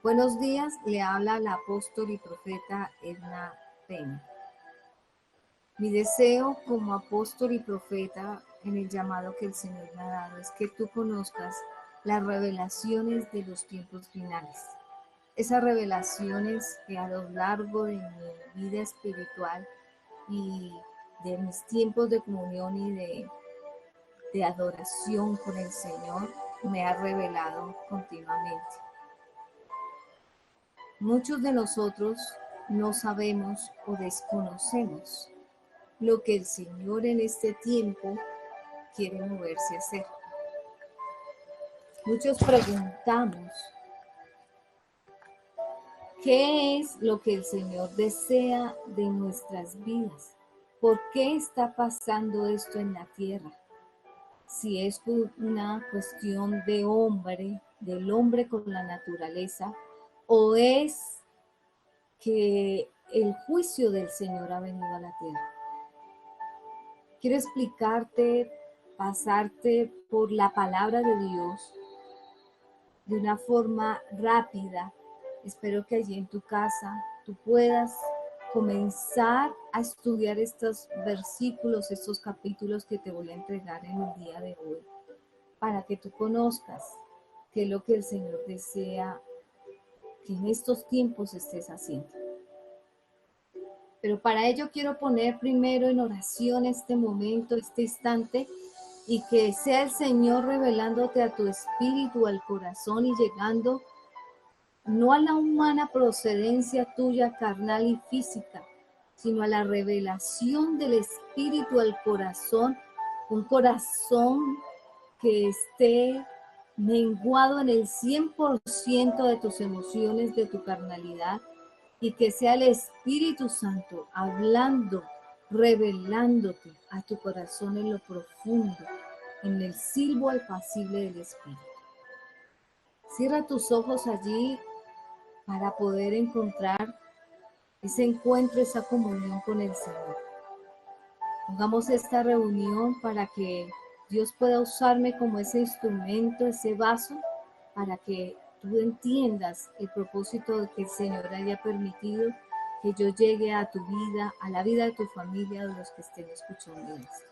Buenos días, le habla la apóstol y profeta Edna Peña. Mi deseo como apóstol y profeta en el llamado que el Señor me ha dado es que tú conozcas las revelaciones de los tiempos finales. Esas revelaciones que a lo largo de mi vida espiritual y de mis tiempos de comunión y de adoración con el Señor me ha revelado continuamente. Muchos de nosotros no sabemos o desconocemos lo que el Señor en este tiempo quiere moverse a hacer. Muchos preguntamos, ¿qué es lo que el Señor desea de nuestras vidas? ¿Por qué está pasando esto en la tierra? Si es una cuestión de hombre, del hombre con la naturaleza, o es que el juicio del Señor ha venido a la tierra. Quiero explicarte, pasarte por la palabra de Dios de una forma rápida. Espero que allí en tu casa tú puedas comenzar a estudiar estos versículos, estos capítulos que te voy a entregar en el día de hoy, para que tú conozcas qué es lo que el Señor desea que en estos tiempos estés haciendo. Pero para ello quiero poner primero en oración este momento, este instante, y que sea el Señor revelándote a tu espíritu, al corazón y llegando no a la humana procedencia tuya carnal y física, sino a la revelación del espíritu al corazón, un corazón que esté menguado en el 100% de tus emociones, de tu carnalidad, y que sea el Espíritu Santo hablando, revelándote a tu corazón en lo profundo, en el silbo apacible del Espíritu. Cierra tus ojos allí para poder encontrar ese encuentro, esa comunión con el Señor. Pongamos esta reunión para que Dios pueda usarme como ese instrumento, ese vaso, para que tú entiendas el propósito de que el Señor haya permitido que yo llegue a tu vida, a la vida de tu familia, de los que estén escuchando esto.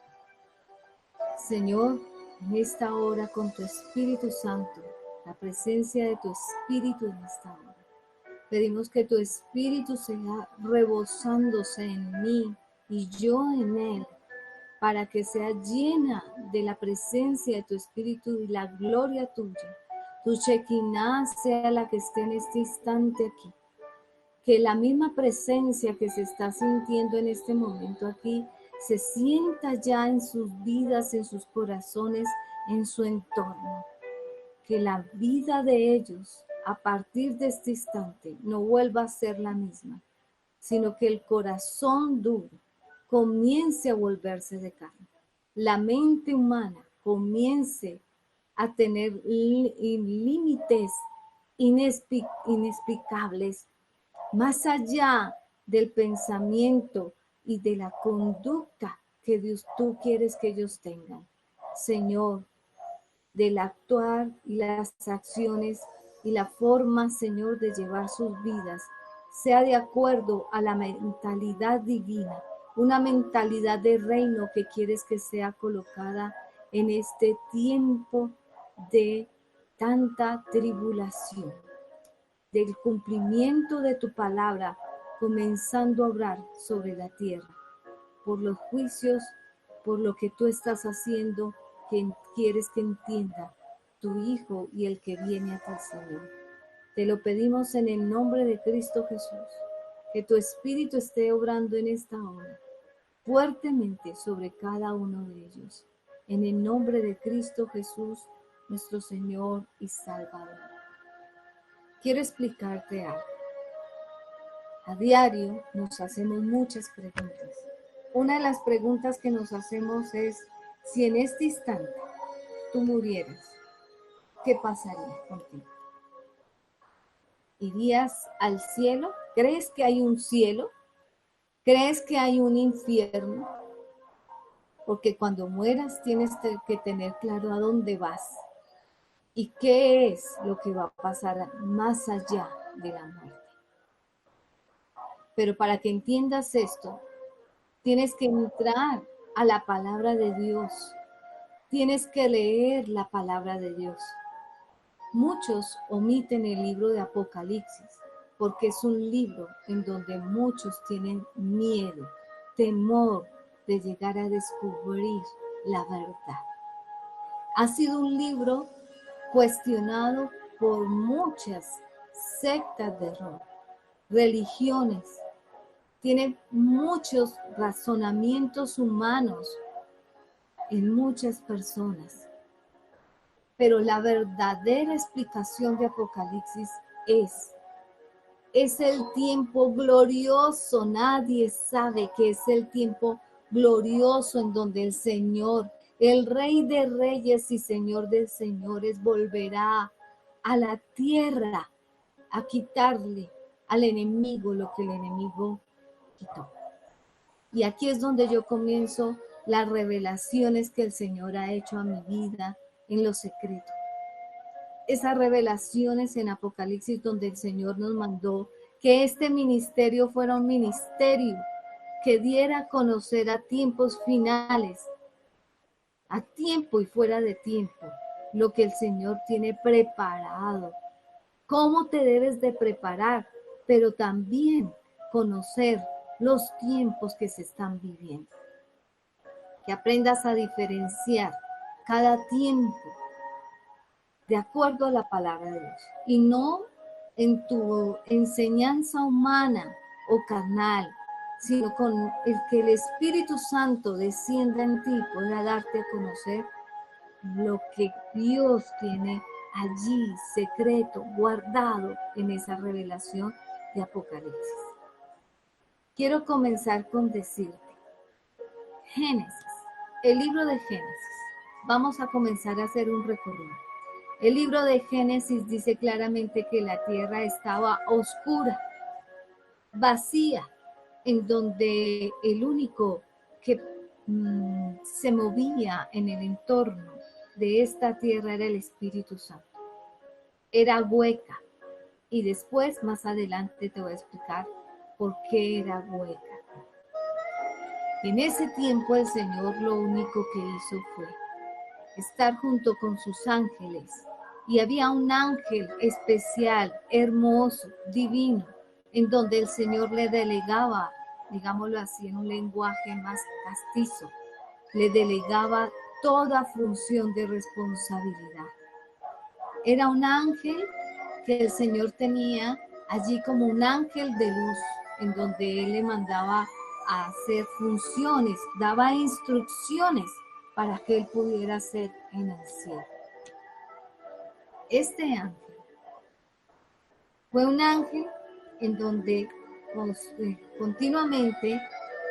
Señor, en esta hora con tu Espíritu Santo, la presencia de tu Espíritu en esta hora, pedimos que tu Espíritu sea rebosándose en mí y yo en él, para que sea llena de la presencia de tu Espíritu y la gloria tuya. Tu Shekinah sea la que esté en este instante aquí. Que la misma presencia que se está sintiendo en este momento aquí se sienta ya en sus vidas, en sus corazones, en su entorno. Que la vida de ellos a partir de este instante no vuelva a ser la misma, sino que el corazón duro comience a volverse de carne. La mente humana comience a tener límites inexplicables, más allá del pensamiento y de la conducta que Dios, tú quieres que ellos tengan. Señor, del actuar y las acciones y la forma, Señor, de llevar sus vidas, sea de acuerdo a la mentalidad divina, una mentalidad de reino que quieres que sea colocada en este tiempo de tanta tribulación, del cumplimiento de tu palabra, comenzando a obrar sobre la tierra, por los juicios, por lo que tú estás haciendo, que quieres que entienda tu Hijo y el que viene a ti, Señor. Te lo pedimos en el nombre de Cristo Jesús, que tu Espíritu esté obrando en esta hora, fuertemente sobre cada uno de ellos. En el nombre de Cristo Jesús, nuestro Señor y Salvador. Quiero explicarte algo. A diario nos hacemos muchas preguntas. Una de las preguntas que nos hacemos es, si en este instante tú murieras, ¿qué pasaría contigo? ¿Irías al cielo? ¿Crees que hay un cielo? ¿Crees que hay un infierno? Porque cuando mueras tienes que tener claro a dónde vas y qué es lo que va a pasar más allá de la muerte. Pero para que entiendas esto, tienes que entrar a la palabra de Dios. Tienes que leer la palabra de Dios. Muchos omiten el libro de Apocalipsis porque es un libro en donde muchos tienen miedo, temor de llegar a descubrir la verdad. Ha sido un libro cuestionado por muchas sectas de error, religiones. Tiene muchos razonamientos humanos en muchas personas. Pero la verdadera explicación de Apocalipsis es el tiempo glorioso. Nadie sabe que es el tiempo glorioso en donde el Señor, el Rey de Reyes y Señor de Señores, volverá a la tierra a quitarle al enemigo lo que el enemigo quitó. Y aquí es donde yo comienzo las revelaciones que el Señor ha hecho a mi vida en lo secreto. Esas revelaciones en Apocalipsis donde el Señor nos mandó que este ministerio fuera un ministerio que diera a conocer a tiempos finales, a tiempo y fuera de tiempo, lo que el Señor tiene preparado. Cómo te debes de preparar, pero también conocer los tiempos que se están viviendo. Que aprendas a diferenciar cada tiempo de acuerdo a la palabra de Dios y no en tu enseñanza humana o carnal, sino con el que el Espíritu Santo descienda en ti y pueda darte a conocer lo que Dios tiene allí, secreto, guardado en esa revelación de Apocalipsis. Quiero comenzar con decirte, Génesis, el libro de Génesis. Vamos a comenzar a hacer un recorrido. El libro de Génesis dice claramente que la tierra estaba oscura, vacía, en donde el único que se movía en el entorno de esta tierra era el Espíritu Santo. Era hueca. Y después, más adelante, te voy a explicar por qué era hueca. En ese tiempo el Señor lo único que hizo fue estar junto con sus ángeles. Y había un ángel especial, hermoso, divino, en donde el Señor le delegaba, digámoslo así, en un lenguaje más castizo, le delegaba toda función de responsabilidad. Era un ángel que el Señor tenía allí como un ángel de luz, en donde Él le mandaba a hacer funciones, daba instrucciones para que Él pudiera hacer en el cielo. Este ángel fue un ángel en donde continuamente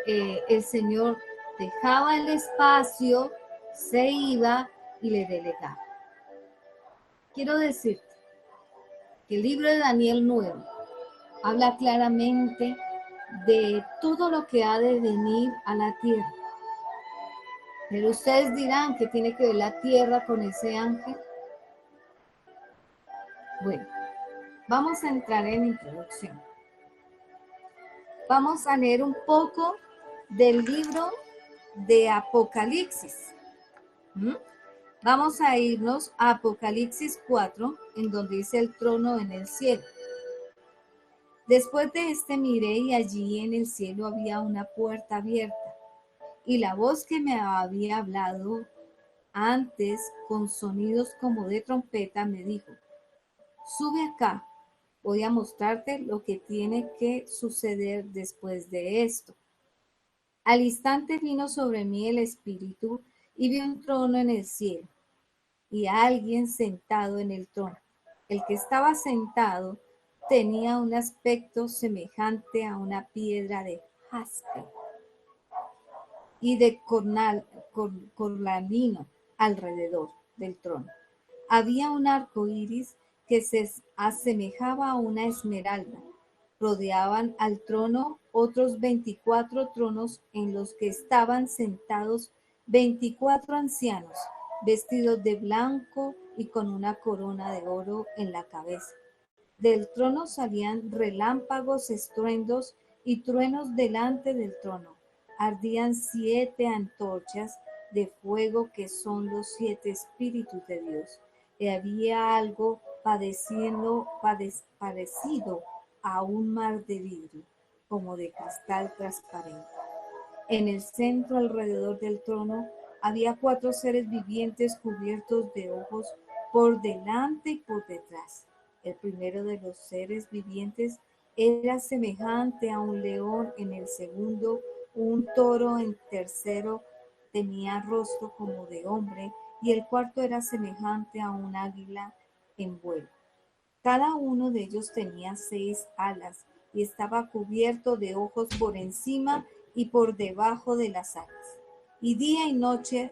el Señor dejaba el espacio, se iba y le delegaba. Quiero decirte que el libro de Daniel 9 habla claramente de todo lo que ha de venir a la tierra. Pero ustedes dirán que tiene que ver la tierra con ese ángel. Bueno, vamos a entrar en introducción. Vamos a leer un poco del libro de Apocalipsis. Vamos a irnos a Apocalipsis 4, en donde dice el trono en el cielo. Después de este miré y allí en el cielo había una puerta abierta. Y la voz que me había hablado antes con sonidos como de trompeta me dijo, sube acá, voy a mostrarte lo que tiene que suceder después de esto. Al instante vino sobre mí el Espíritu y vi un trono en el cielo y a alguien sentado en el trono. El que estaba sentado tenía un aspecto semejante a una piedra de jaspe y de cornalino alrededor del trono. Había un arco iris que se asemejaba a una esmeralda. Rodeaban al trono otros 24 tronos en los que estaban sentados 24 ancianos, vestidos de blanco y con una corona de oro en la cabeza. Del trono salían relámpagos, estruendos y truenos delante del trono. Ardían 7 antorchas de fuego que son los 7 espíritus de Dios. Y había algo parecido a un mar de vidrio, como de cristal transparente. En el centro, alrededor del trono, había 4 seres vivientes cubiertos de ojos por delante y por detrás. El primero de los seres vivientes era semejante a un león, en el segundo un toro, en tercero tenía rostro como de hombre, y el cuarto era semejante a un águila en vuelo. Cada uno de ellos tenía 6 alas y estaba cubierto de ojos por encima y por debajo de las alas. Y día y noche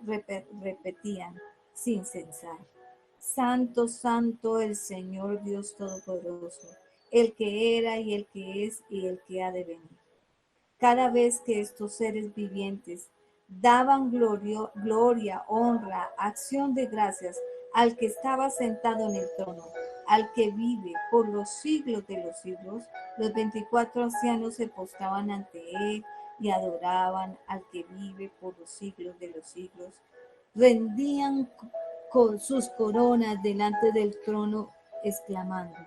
repetían sin cesar: Santo, santo, el Señor Dios Todopoderoso, el que era y el que es y el que ha de venir. Cada vez que estos seres vivientes daban gloria, honra, acción de gracias al que estaba sentado en el trono, al que vive por los siglos de los siglos, los 24 ancianos se postraban ante él y adoraban al que vive por los siglos de los siglos. Rendían con sus coronas delante del trono, exclamando: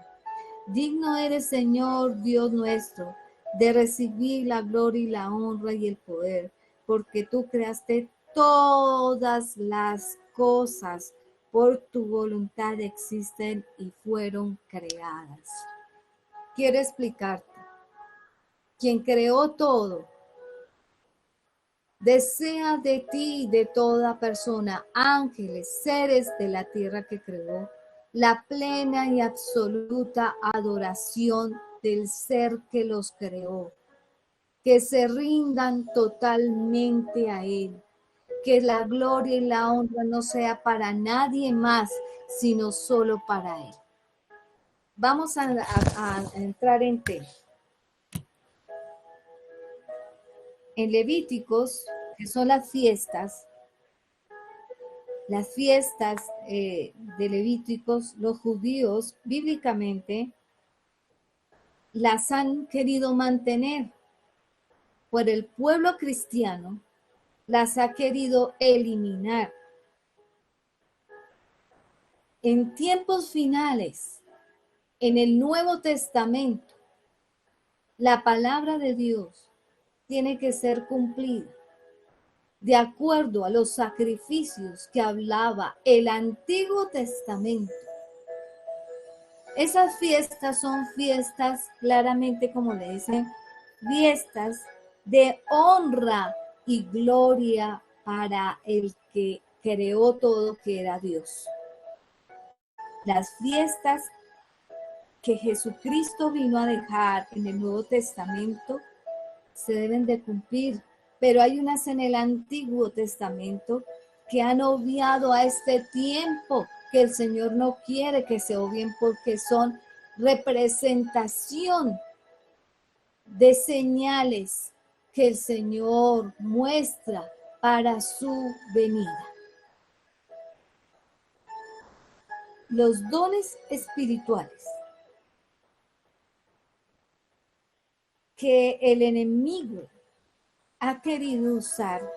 Digno eres, Señor Dios nuestro, de recibir la gloria y la honra y el poder, porque tú creaste todas las cosas, por tu voluntad existen y fueron creadas. Quiero explicarte. Quien creó todo, desea de ti y de toda persona, ángeles, seres de la tierra que creó, la plena y absoluta adoración del ser que los creó, que se rindan totalmente a Él, que la gloria y la honra no sea para nadie más, sino solo para Él. Vamos a entrar en tema. En Levíticos, que son las fiestas de Levíticos, los judíos bíblicamente las han querido mantener, por el pueblo cristiano las ha querido eliminar. En tiempos finales, en el Nuevo Testamento, la palabra de Dios tiene que ser cumplida de acuerdo a los sacrificios que hablaba el Antiguo Testamento. Esas fiestas son fiestas, claramente como le dicen, fiestas de honra y gloria para el que creó todo, que era Dios. Las fiestas que Jesucristo vino a dejar en el Nuevo Testamento se deben de cumplir, pero hay unas en el Antiguo Testamento que han obviado a este tiempo, que el Señor no quiere que se obvien porque son representación de señales que el Señor muestra para su venida. Los dones espirituales que el enemigo ha querido usar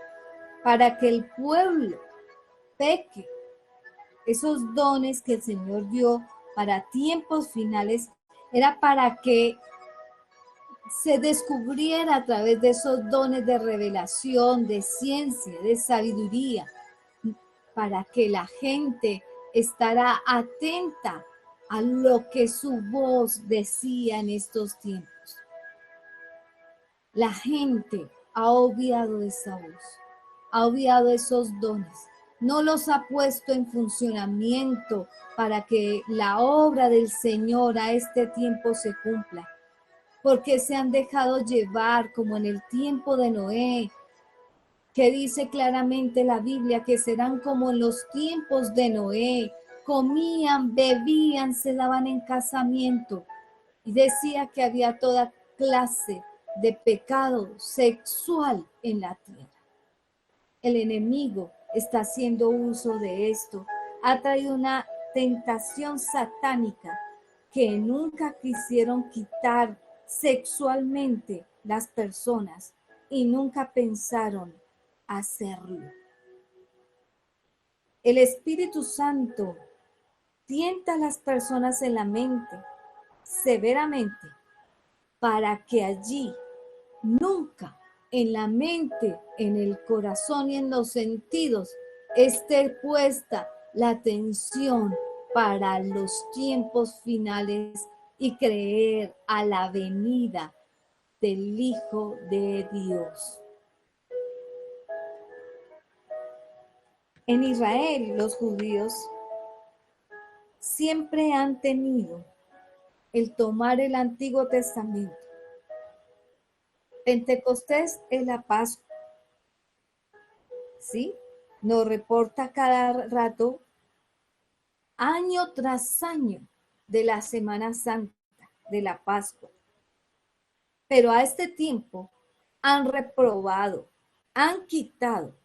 para que el pueblo peque, esos dones que el Señor dio para tiempos finales, era para que se descubriera a través de esos dones de revelación, de ciencia, de sabiduría, para que la gente estará atenta a lo que su voz decía en estos tiempos. La gente ha obviado esa voz, ha obviado esos dones, no los ha puesto en funcionamiento para que la obra del Señor a este tiempo se cumpla, porque se han dejado llevar como en el tiempo de Noé, que dice claramente la Biblia que serán como en los tiempos de Noé, comían, bebían, se daban en casamiento, y decía que había toda clase de pecado sexual en la tierra. El enemigo está haciendo uso de esto. Ha traído una tentación satánica que nunca quisieron quitar sexualmente las personas y nunca pensaron hacerlo. El Espíritu Santo tienta a las personas en la mente severamente para que allí nunca en la mente, en el corazón y en los sentidos esté puesta la atención para los tiempos finales y creer a la venida del Hijo de Dios. En Israel, los judíos siempre han tenido el tomar el Antiguo Testamento. Pentecostés es la Pascua, ¿sí? Nos reporta cada rato, año tras año, de la Semana Santa, de la Pascua. Pero a este tiempo han reprobado, han quitado,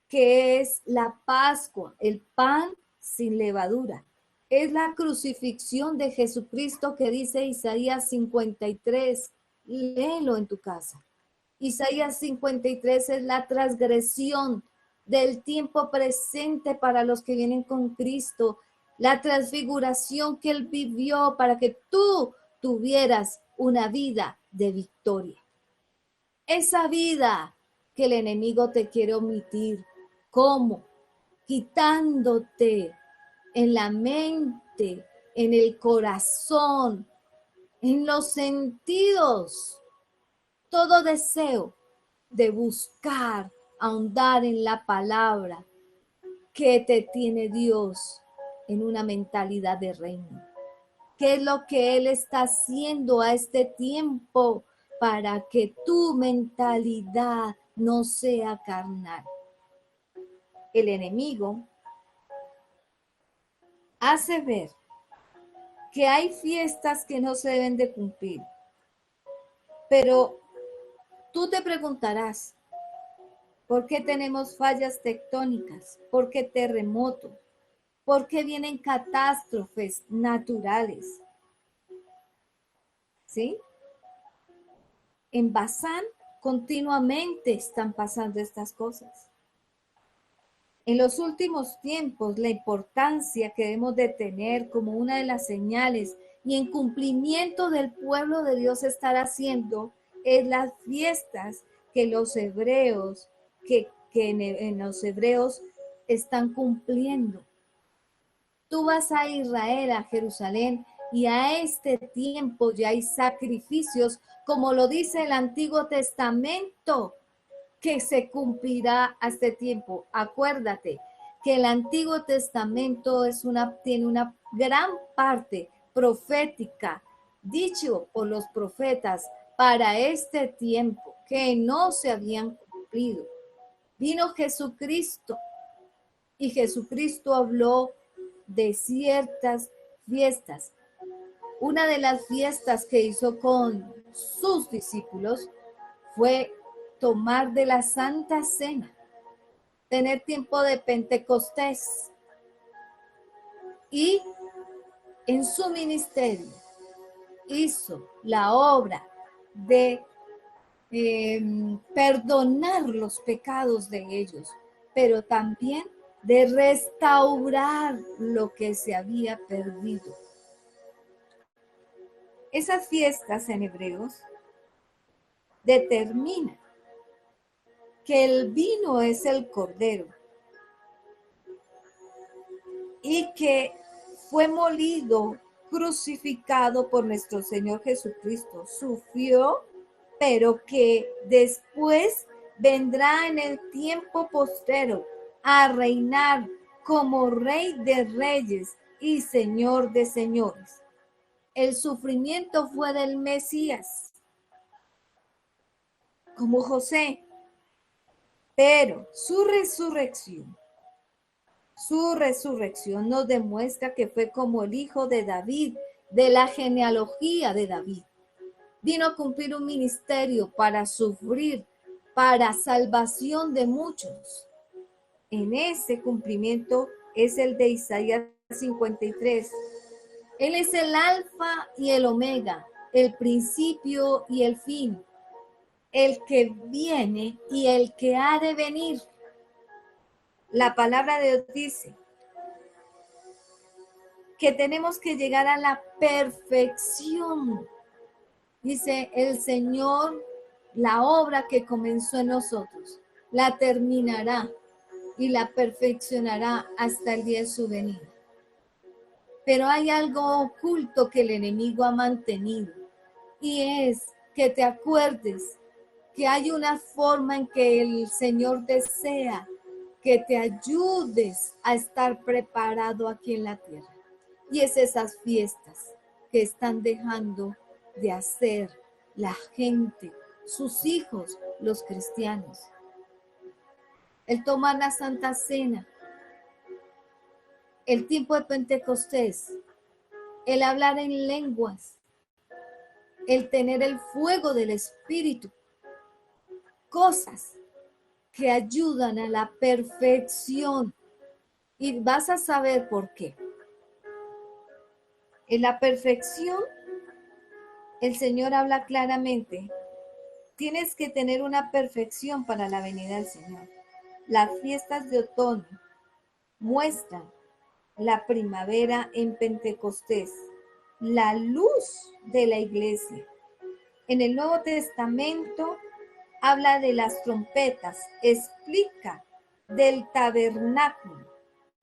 que es la Pascua, el pan sin levadura. Es la crucifixión de Jesucristo que dice Isaías 53. Léelo en tu casa. Isaías 53 es la transgresión del tiempo presente para los que vienen con Cristo, la transfiguración que Él vivió para que tú tuvieras una vida de victoria. Esa vida que el enemigo te quiere omitir. ¿Cómo? Quitándote en la mente, en el corazón, en los sentidos, todo deseo de buscar, ahondar en la palabra que te tiene Dios en una mentalidad de reino. ¿Qué es lo que Él está haciendo a este tiempo para que tu mentalidad no sea carnal? El enemigo hace ver que hay fiestas que no se deben de cumplir, pero tú te preguntarás, ¿por qué tenemos fallas tectónicas? ¿Por qué terremotos? ¿Por qué vienen catástrofes naturales? ¿Sí? En Bazán continuamente están pasando estas cosas. En los últimos tiempos, la importancia que debemos de tener como una de las señales y en cumplimiento del pueblo de Dios estar haciendo es las fiestas que los hebreos, en los hebreos están cumpliendo. Tú vas a Israel, a Jerusalén, y a este tiempo ya hay sacrificios, como lo dice el Antiguo Testamento, que se cumplirá a este tiempo. Acuérdate que el Antiguo Testamento tiene una gran parte profética, dicho por los profetas para este tiempo, que no se habían cumplido. Vino Jesucristo y Jesucristo habló de ciertas fiestas. Una de las fiestas que hizo con sus discípulos fue tomar de la Santa Cena, tener tiempo de Pentecostés y en su ministerio hizo la obra de perdonar los pecados de ellos, pero también de restaurar lo que se había perdido. Esas fiestas en Hebreos determinan que el vino es el cordero y que fue molido, crucificado por nuestro Señor Jesucristo. Sufrió, pero que después vendrá en el tiempo postero a reinar como Rey de Reyes y Señor de Señores. El sufrimiento fue del Mesías, como José, pero su resurrección nos demuestra que fue como el hijo de David, de la genealogía de David. Vino a cumplir un ministerio para sufrir, para salvación de muchos. En ese cumplimiento es el de Isaías 53. Él es el alfa y el omega, el principio y el fin, el que viene y el que ha de venir. La palabra de Dios dice que tenemos que llegar a la perfección. Dice el Señor, la obra que comenzó en nosotros, la terminará y la perfeccionará hasta el día de su venida. Pero hay algo oculto que el enemigo ha mantenido, y es que te acuerdes que hay una forma en que el Señor desea que te ayudes a estar preparado aquí en la tierra. Y es esas fiestas que están dejando de hacer la gente, sus hijos, los cristianos. El tomar la Santa Cena, el tiempo de Pentecostés, el hablar en lenguas, el tener el fuego del Espíritu, cosas que ayudan a la perfección. Y vas a saber por qué. En la perfección, el Señor habla claramente. Tienes que tener una perfección para la venida del Señor. Las fiestas de otoño muestran la primavera en Pentecostés, la luz de la iglesia. En el Nuevo Testamento habla de las trompetas, explica del tabernáculo,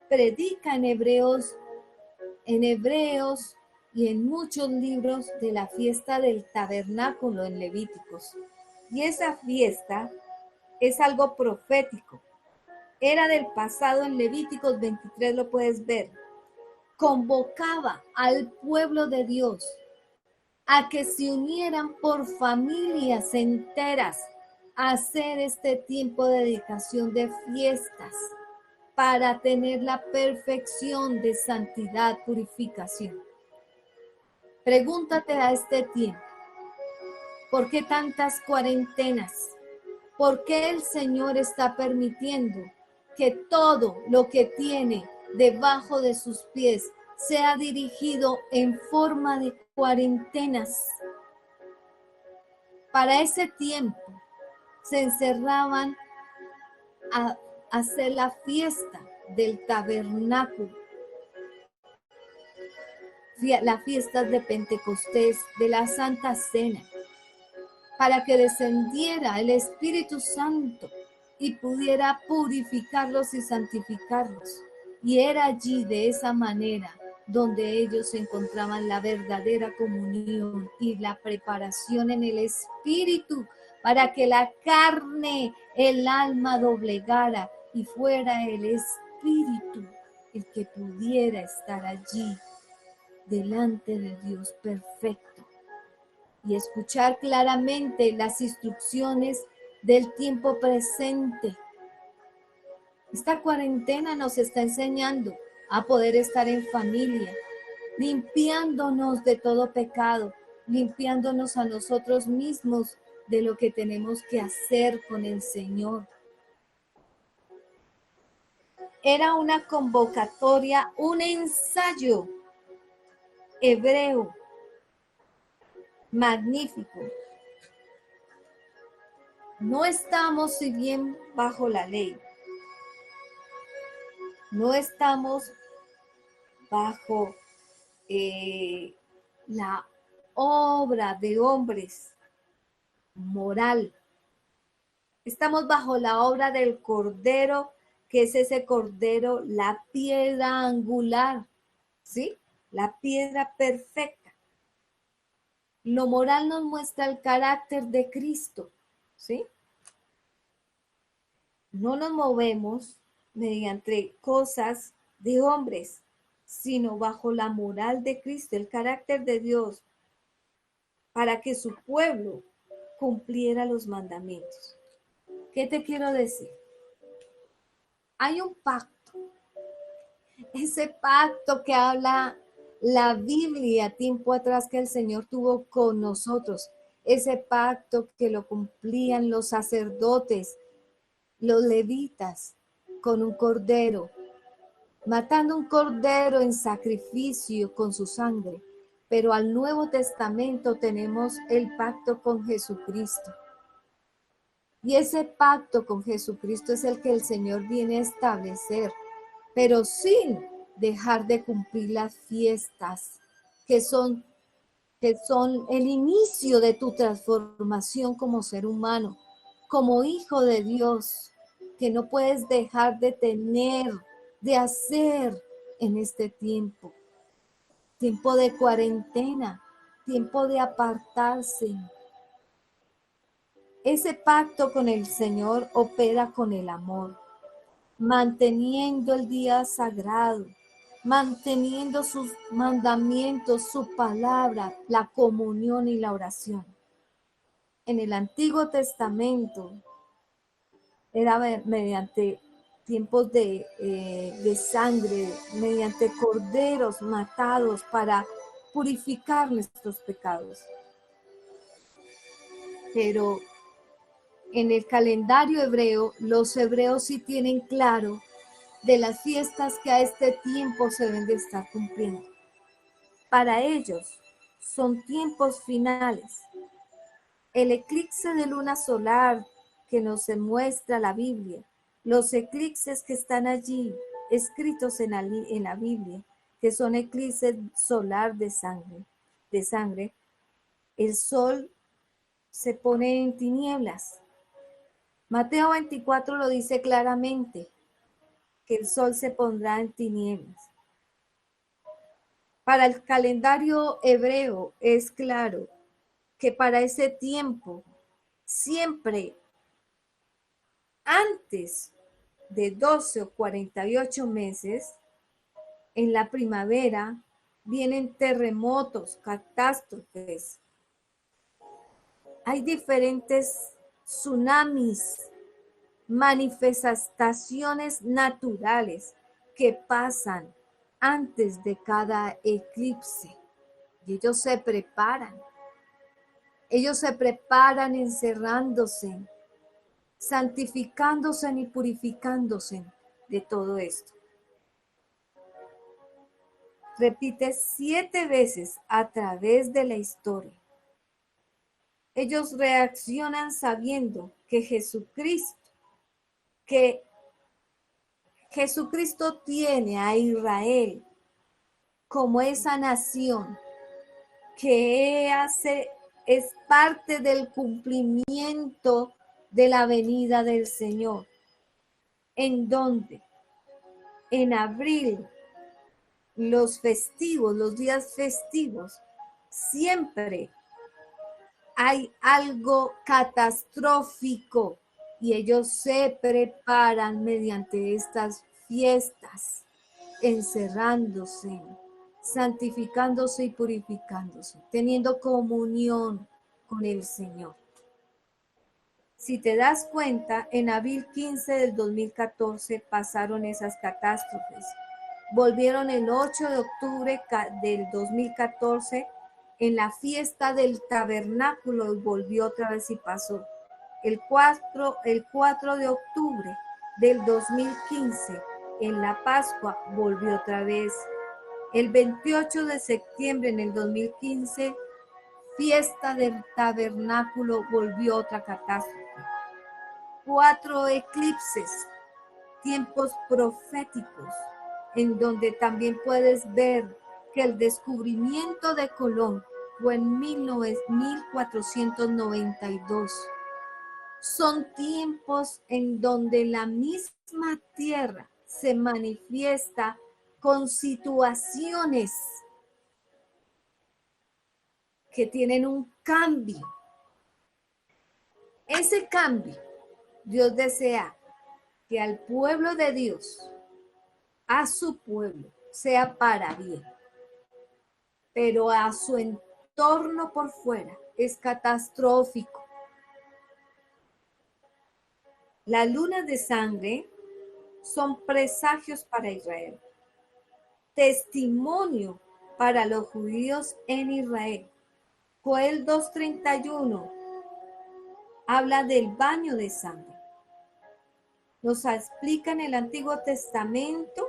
predica en Hebreos y en muchos libros de la fiesta del tabernáculo en Levíticos. Y esa fiesta es algo profético. Era del pasado, en Levíticos 23 lo puedes ver. Convocaba al pueblo de Dios a que se unieran por familias enteras a hacer este tiempo de dedicación de fiestas para tener la perfección de santidad, purificación. Pregúntate a este tiempo, ¿por qué tantas cuarentenas? ¿Por qué el Señor está permitiendo que todo lo que tiene debajo de sus pies sea dirigido en forma de cuarentenas? Para ese tiempo se encerraban a hacer la fiesta del tabernáculo, las fiestas de Pentecostés, de la Santa Cena, para que descendiera el Espíritu Santo y pudiera purificarlos y santificarlos. Y era allí, de esa manera, donde ellos encontraban la verdadera comunión y la preparación en el Espíritu, para que la carne, el alma doblegara y fuera el Espíritu el que pudiera estar allí delante de Dios perfecto y escuchar claramente las instrucciones del tiempo presente. Esta cuarentena nos está enseñando a poder estar en familia, limpiándonos de todo pecado, limpiándonos a nosotros mismos de lo que tenemos que hacer con el Señor. Era una convocatoria, un ensayo hebreo magnífico. No estamos, si bien, bajo la ley. No estamos bajo la obra de hombres moral. Estamos bajo la obra del Cordero, que es ese Cordero, la piedra angular, ¿sí? La piedra perfecta. Lo moral nos muestra el carácter de Cristo, ¿sí? No nos movemos mediante cosas de hombres, sino bajo la moral de Cristo, el carácter de Dios, para que su pueblo cumpliera los mandamientos. ¿Qué te quiero decir? Hay un pacto, ese pacto que habla la Biblia tiempo atrás que el Señor tuvo con nosotros, ese pacto que lo cumplían los sacerdotes, los levitas, con un cordero, matando un cordero en sacrificio con su sangre. Pero al Nuevo Testamento tenemos el pacto con Jesucristo. Y ese pacto con Jesucristo es el que el Señor viene a establecer, pero sin dejar de cumplir las fiestas que son el inicio de tu transformación como ser humano, como hijo de Dios, que no puedes dejar de tener, de hacer en este tiempo. Tiempo de cuarentena, tiempo de apartarse. Ese pacto con el Señor opera con el amor, manteniendo el día sagrado, manteniendo sus mandamientos, su palabra, la comunión y la oración. En el Antiguo Testamento era mediante tiempos de sangre, mediante corderos matados para purificar nuestros pecados. Pero en el calendario hebreo, los hebreos sí tienen claro de las fiestas que a este tiempo se deben de estar cumpliendo. Para ellos son tiempos finales. El eclipse de luna solar que nos muestra la Biblia, los eclipses que están allí escritos en la Biblia, que son eclipses solar de sangre, el sol se pone en tinieblas. Mateo 24 lo dice claramente, que el sol se pondrá en tinieblas. Para el calendario hebreo es claro que para ese tiempo, siempre antes de 12 o 48 meses, en la primavera, vienen terremotos, catástrofes. Hay diferentes tsunamis, manifestaciones naturales que pasan antes de cada eclipse. Y ellos se preparan. Ellos se preparan encerrándose, santificándose y purificándose de todo esto. Repite 7 veces a través de la historia. Ellos reaccionan sabiendo que Jesucristo tiene a Israel como esa nación que es parte del cumplimiento de la venida del Señor. ¿En dónde? En abril, los días festivos, siempre hay algo catastrófico y ellos se preparan mediante estas fiestas, encerrándose, santificándose y purificándose, teniendo comunión con el Señor. Si te das cuenta, en abril 15 del 2014 pasaron esas catástrofes. Volvieron el 8 de octubre del 2014 en la fiesta del tabernáculo y volvió otra vez y pasó. El 4 de octubre del 2015 en la Pascua volvió otra vez. El 28 de septiembre en el 2015, fiesta del tabernáculo, volvió otra catástrofe. 4 eclipses, tiempos proféticos, en donde también puedes ver que el descubrimiento de Colón fue en 1492. Son tiempos en donde la misma tierra se manifiesta con situaciones que tienen un cambio. Ese cambio, Dios desea que al pueblo de Dios, a su pueblo, sea para bien, pero a su entorno por fuera es catastrófico. Las lunas de sangre son presagios para Israel, testimonio para los judíos en Israel. Joel 2:31 habla del baño de sangre. Nos explica en el Antiguo Testamento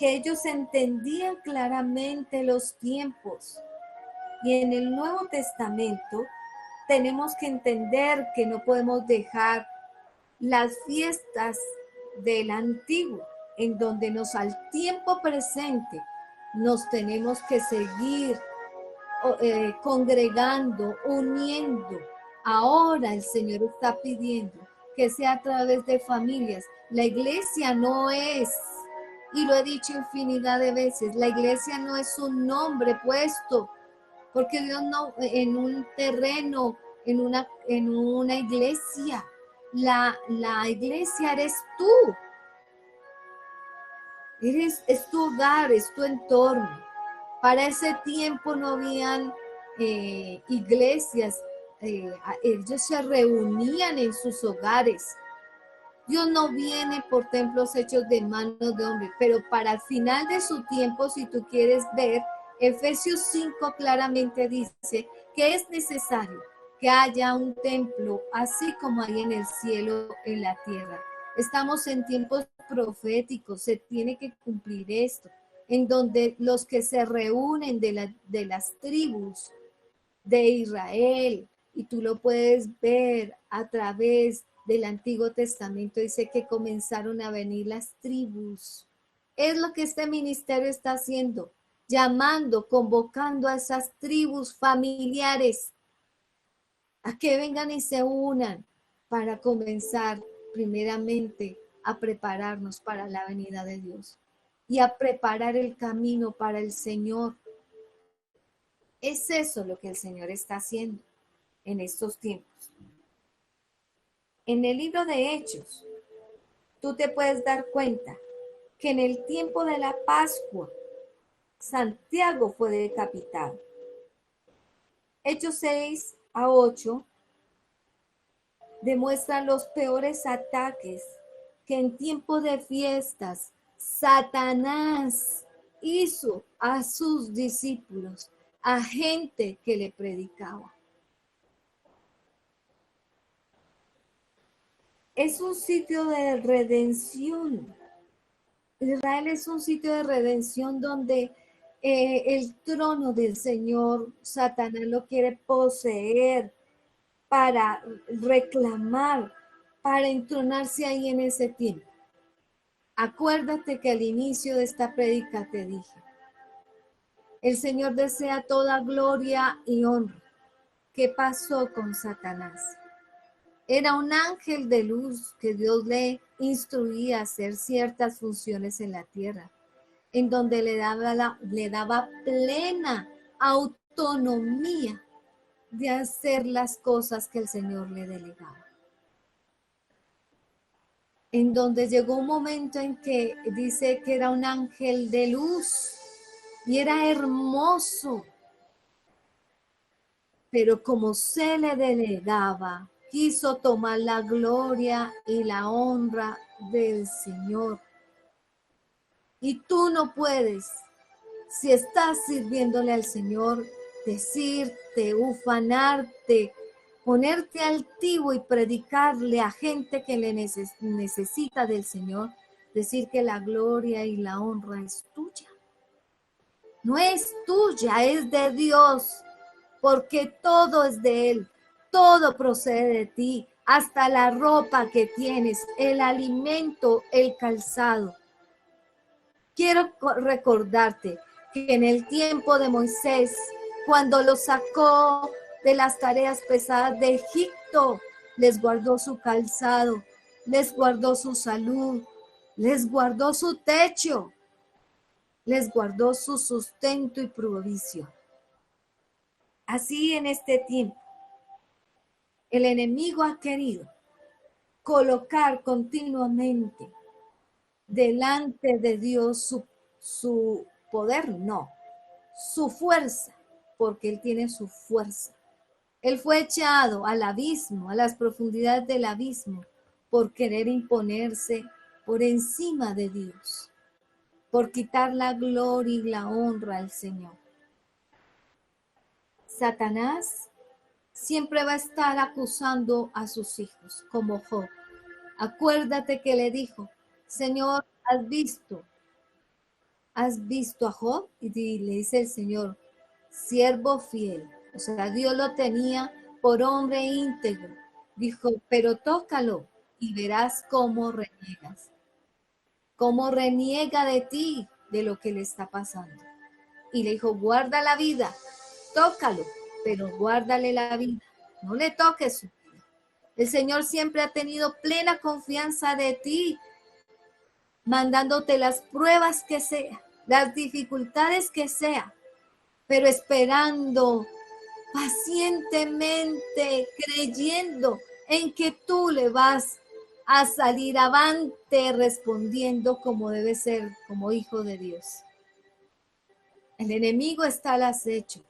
que ellos entendían claramente los tiempos. Y en el Nuevo Testamento tenemos que entender que no podemos dejar las fiestas del antiguo, en donde al tiempo presente nos tenemos que seguir congregando, uniendo. Ahora el Señor está pidiendo que sea a través de familias. La iglesia no es, y lo he dicho infinidad de veces, la iglesia no es un nombre puesto, porque Dios no, en un terreno, en una iglesia, la iglesia eres tú. Es tu hogar, es tu entorno. Para ese tiempo no habían iglesias, ellos se reunían en sus hogares. Dios no viene por templos hechos de manos de hombre, pero para el final de su tiempo, si tú quieres ver, Efesios 5 claramente dice que es necesario que haya un templo, así como hay en el cielo, en la tierra. Estamos en tiempos proféticos, se tiene que cumplir esto, en donde los que se reúnen de las tribus de Israel, y tú lo puedes ver a través del Antiguo Testamento, dice que comenzaron a venir las tribus. Es lo que este ministerio está haciendo, llamando, convocando a esas tribus familiares a que vengan y se unan para comenzar primeramente a prepararnos para la venida de Dios y a preparar el camino para el Señor. Es eso lo que el Señor está haciendo en estos tiempos. En el libro de Hechos, tú te puedes dar cuenta que en el tiempo de la Pascua, Santiago fue decapitado. Hechos 6-8 demuestran los peores ataques que en tiempo de fiestas Satanás hizo a sus discípulos, a gente que le predicaba. Es un sitio de redención. Israel es un sitio de redención donde el trono del Señor, Satanás lo quiere poseer para reclamar, para entronarse ahí en ese tiempo. Acuérdate que al inicio de esta prédica te dije, el Señor desea toda gloria y honra. ¿Qué pasó con Satanás? Era un ángel de luz que Dios le instruía a hacer ciertas funciones en la tierra, en donde le daba plena autonomía de hacer las cosas que el Señor le delegaba. En donde llegó un momento en que dice que era un ángel de luz y era hermoso, pero como se le delegaba, quiso tomar la gloria y la honra del Señor. Y tú no puedes, si estás sirviéndole al Señor, decirte, ufanarte, ponerte altivo y predicarle a gente que le necesita del Señor, decir que la gloria y la honra es tuya. No es tuya, es de Dios, porque todo es de Él, todo procede de ti, hasta la ropa que tienes, el alimento, el calzado. Quiero recordarte que en el tiempo de Moisés, cuando los sacó de las tareas pesadas de Egipto, les guardó su calzado, les guardó su salud, les guardó su techo, les guardó su sustento y provisión. Así en este tiempo, el enemigo ha querido colocar continuamente delante de Dios su poder, no, su fuerza, porque Él tiene su fuerza. Él fue echado al abismo, a las profundidades del abismo, por querer imponerse por encima de Dios, por quitar la gloria y la honra al Señor. Satanás siempre va a estar acusando a sus hijos, como Job. Acuérdate que le dijo, Señor, has visto has visto a Job? Y le dice el Señor, siervo fiel. O sea, Dios lo tenía por hombre íntegro. Dijo, pero tócalo y verás cómo reniega de ti, de lo que le está pasando. Y le dijo, guarda la vida, tócalo, pero guárdale la vida, no le toques su vida. El Señor siempre ha tenido plena confianza de ti, mandándote las pruebas que sea, las dificultades que sea, pero esperando pacientemente, creyendo en que tú le vas a salir avante respondiendo como debe ser, como hijo de Dios. El enemigo está al acecho,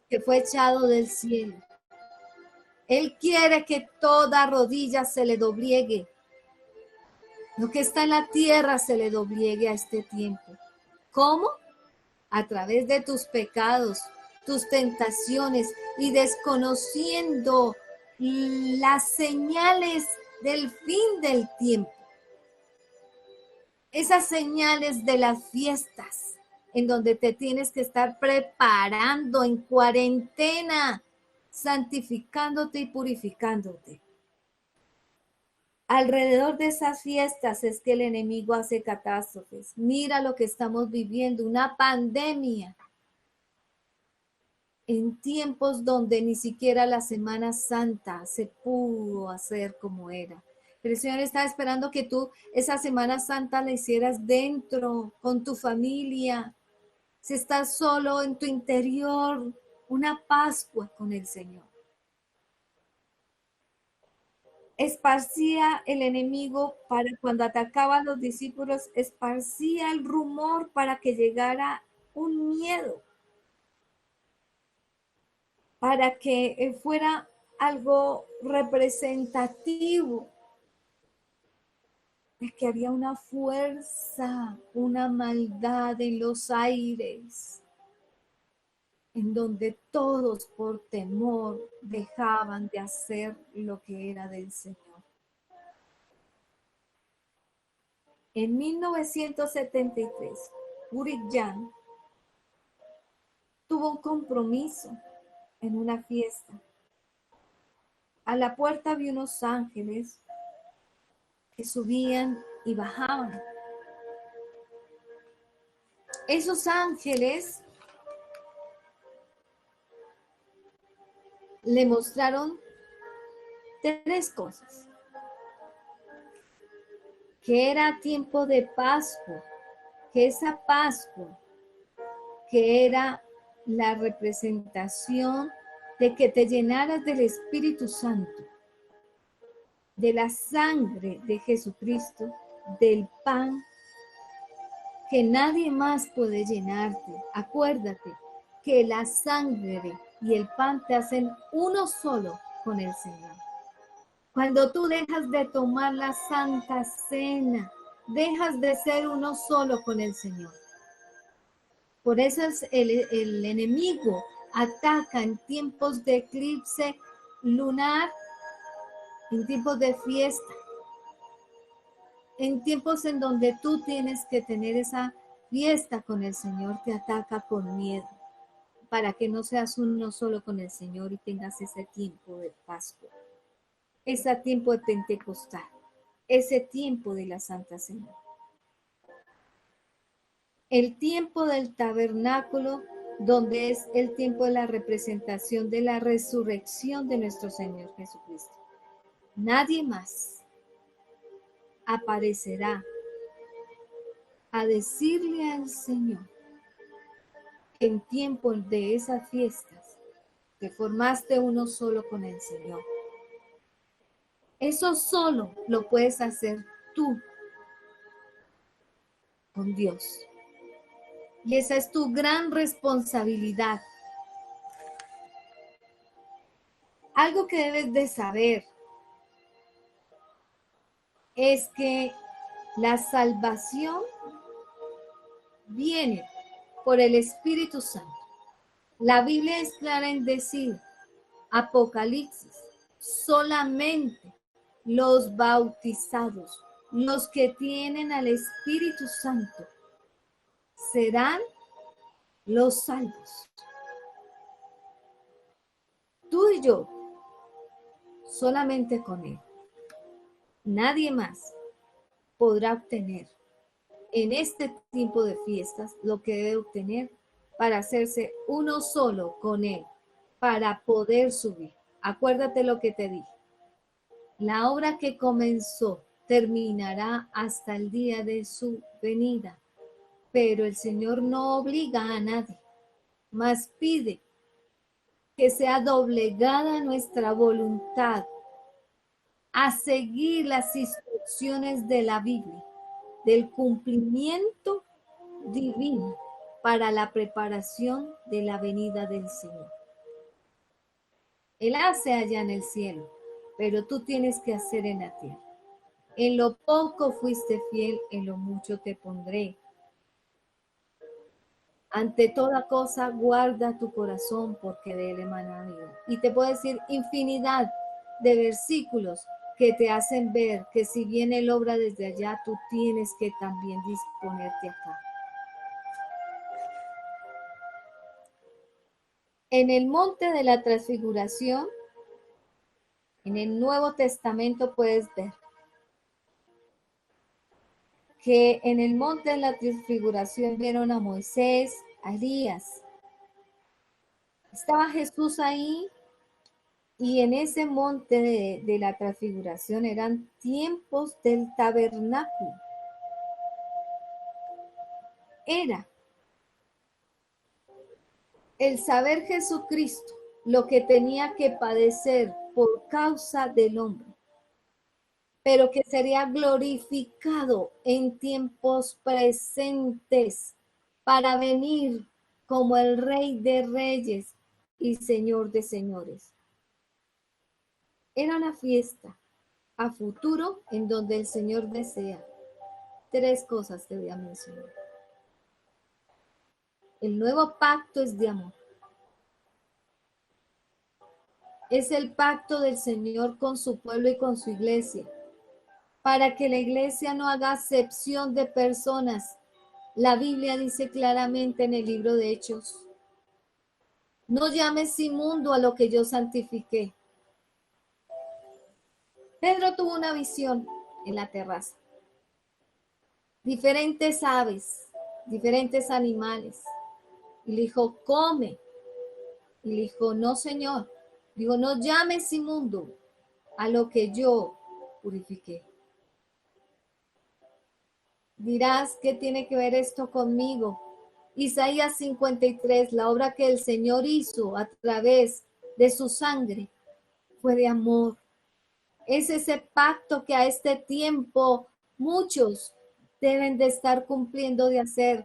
que fue echado del cielo. Él quiere que toda rodilla se le doblegue. Lo que está en la tierra se le doblegue a este tiempo. ¿Cómo? A través de tus pecados, tus tentaciones y desconociendo las señales del fin del tiempo. Esas señales de las fiestas en donde te tienes que estar preparando en cuarentena, santificándote y purificándote. Alrededor de esas fiestas es que el enemigo hace catástrofes. Mira lo que estamos viviendo, una pandemia. En tiempos donde ni siquiera la Semana Santa se pudo hacer como era. Pero el Señor está esperando que tú esa Semana Santa la hicieras dentro, con tu familia. Si estás solo en tu interior, una Pascua con el Señor. Esparcía el enemigo para cuando atacaba a los discípulos, esparcía el rumor para que llegara un miedo, para que fuera algo representativo de que había una fuerza, una maldad en los aires, en donde todos por temor dejaban de hacer lo que era del Señor. En 1973, Uri Jan tuvo un compromiso en una fiesta. A la puerta vi unos ángeles que subían y bajaban. Esos ángeles le mostraron tres cosas. Que era tiempo de Pascua, que esa Pascua, que era la representación de que te llenaras del Espíritu Santo, de la sangre de Jesucristo, del pan, que nadie más puede llenarte. Acuérdate que la sangre y el pan te hacen uno solo con el Señor. Cuando tú dejas de tomar la Santa Cena, dejas de ser uno solo con el Señor. Por eso el enemigo ataca en tiempos de eclipse lunar, en tiempos de fiesta, en tiempos en donde tú tienes que tener esa fiesta con el Señor, te ataca con miedo, para que no seas uno solo con el Señor y tengas ese tiempo de Pascua, ese tiempo de Pentecostal, ese tiempo de la Santa Cena. El tiempo del tabernáculo, donde es el tiempo de la representación de la resurrección de nuestro Señor Jesucristo. Nadie más aparecerá a decirle al Señor que en tiempo de esas fiestas te formaste uno solo con el Señor. Eso solo lo puedes hacer tú con Dios. Y esa es tu gran responsabilidad. Algo que debes de saber es que la salvación viene por el Espíritu Santo. La Biblia es clara en decir, Apocalipsis, solamente los bautizados, los que tienen al Espíritu Santo, serán los salvos. Tú y yo, solamente con Él. Nadie más podrá obtener en este tiempo de fiestas lo que debe obtener para hacerse uno solo con Él, para poder subir. Acuérdate lo que te dije. La obra que comenzó terminará hasta el día de su venida, pero el Señor no obliga a nadie, mas pide que sea doblegada nuestra voluntad a seguir las instrucciones de la Biblia, del cumplimiento divino para la preparación de la venida del Señor. Él hace allá en el cielo, pero tú tienes que hacer en la tierra. En lo poco fuiste fiel, en lo mucho te pondré. Ante toda cosa, guarda tu corazón, porque de él emana vida. Y te puedo decir infinidad de versículos que te hacen ver que si bien él obra desde allá, tú tienes que también disponerte acá. En el monte de la transfiguración, en el Nuevo Testamento puedes ver que en el monte de la transfiguración vieron a Moisés, a Elías. Estaba Jesús ahí y en ese monte de la transfiguración eran tiempos del tabernáculo. Era el saber Jesucristo lo que tenía que padecer por causa del hombre, pero que sería glorificado en tiempos presentes para venir como el Rey de Reyes y Señor de Señores. Era una fiesta a futuro en donde el Señor desea. Tres cosas te voy a mencionar. El nuevo pacto es de amor. Es el pacto del Señor con su pueblo y con su iglesia, para que la iglesia no haga acepción de personas. La Biblia dice claramente en el libro de Hechos: no llames inmundo a lo que yo santifiqué. Pedro tuvo una visión en la terraza. Diferentes aves, diferentes animales. Y le dijo, come. Y le dijo, no, Señor. Dijo, no llames inmundo a lo que yo purifiqué. Dirás, ¿qué tiene que ver esto conmigo? Isaías 53, la obra que el Señor hizo a través de su sangre fue de amor. Es ese pacto que a este tiempo muchos deben de estar cumpliendo de hacer.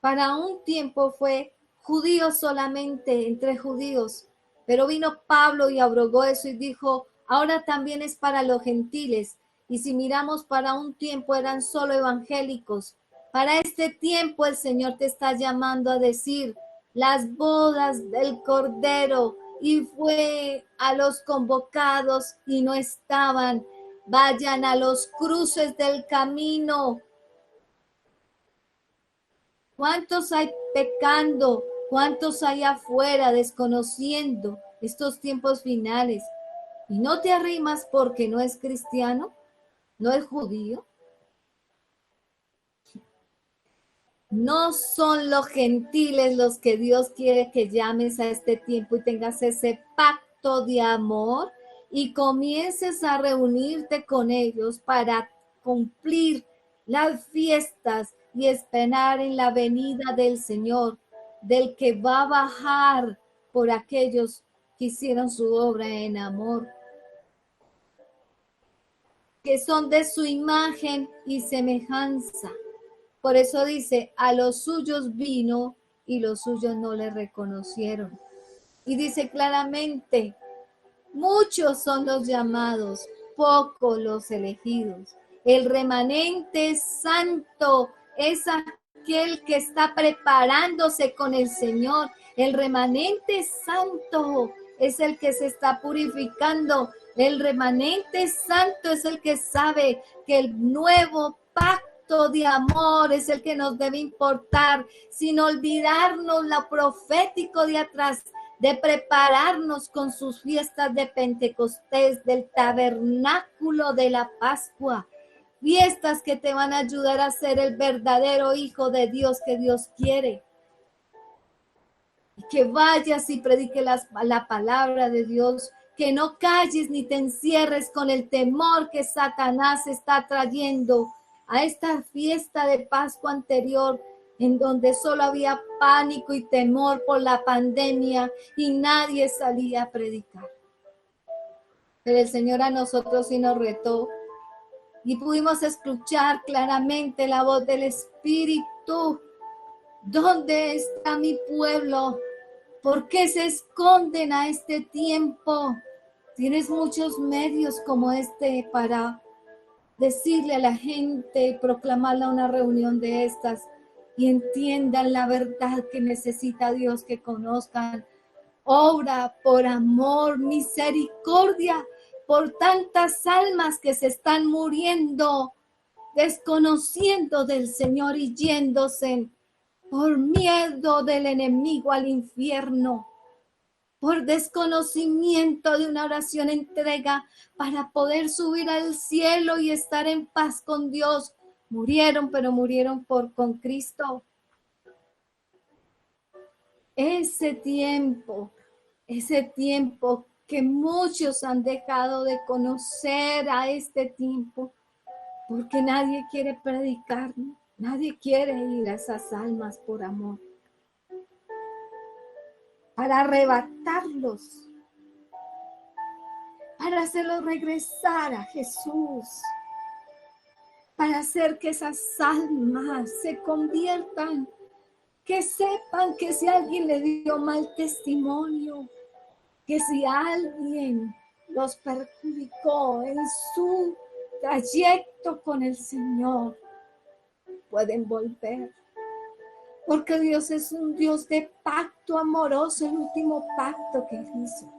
Para un tiempo fue judíos solamente, entre judíos, pero vino Pablo y abrogó eso y dijo, ahora también es para los gentiles. Y si miramos para un tiempo eran solo evangélicos. Para este tiempo el Señor te está llamando a decir las bodas del Cordero, y fue a los convocados y no estaban. Vayan a los cruces del camino. ¿Cuántos hay pecando? ¿Cuántos hay afuera desconociendo estos tiempos finales? ¿Y no te arrimas porque no es cristiano? ¿No es judío? No son los gentiles los que Dios quiere que llames a este tiempo y tengas ese pacto de amor y comiences a reunirte con ellos para cumplir las fiestas y esperar en la venida del Señor, del que va a bajar por aquellos que hicieron su obra en amor, que son de su imagen y semejanza. Por eso dice, a los suyos vino y los suyos no le reconocieron. Y dice claramente, muchos son los llamados, pocos los elegidos. El remanente santo es aquel que está preparándose con el Señor. El remanente santo es el que se está purificando. El remanente santo es el que sabe que el nuevo pacto acto de amor es el que nos debe importar, sin olvidarnos lo profético de atrás, de prepararnos con sus fiestas de Pentecostés, del tabernáculo de la Pascua, fiestas que te van a ayudar a ser el verdadero hijo de Dios que Dios quiere. Y que vayas y predique la palabra de Dios, que no calles ni te encierres con el temor que Satanás está trayendo a esta fiesta de Pascua anterior, en donde solo había pánico y temor por la pandemia y nadie salía a predicar. Pero el Señor a nosotros sí nos retó y pudimos escuchar claramente la voz del Espíritu. ¿Dónde está mi pueblo? ¿Por qué se esconden a este tiempo? Tienes muchos medios como este para decirle a la gente, proclamarle a una reunión de estas y entiendan la verdad que necesita Dios que conozcan. Obra por amor, misericordia, por tantas almas que se están muriendo, desconociendo del Señor y yéndose por miedo del enemigo al infierno, por desconocimiento de una oración entrega para poder subir al cielo y estar en paz con Dios. Murieron, pero murieron con Cristo. Ese tiempo que muchos han dejado de conocer a este tiempo, porque nadie quiere predicar, nadie quiere ir a esas almas por amor, para arrebatarlos, para hacerlos regresar a Jesús, para hacer que esas almas se conviertan, que sepan que si alguien le dio mal testimonio, que si alguien los perjudicó en su trayecto con el Señor, pueden volver. Porque Dios es un Dios de pacto amoroso, el último pacto que Él hizo.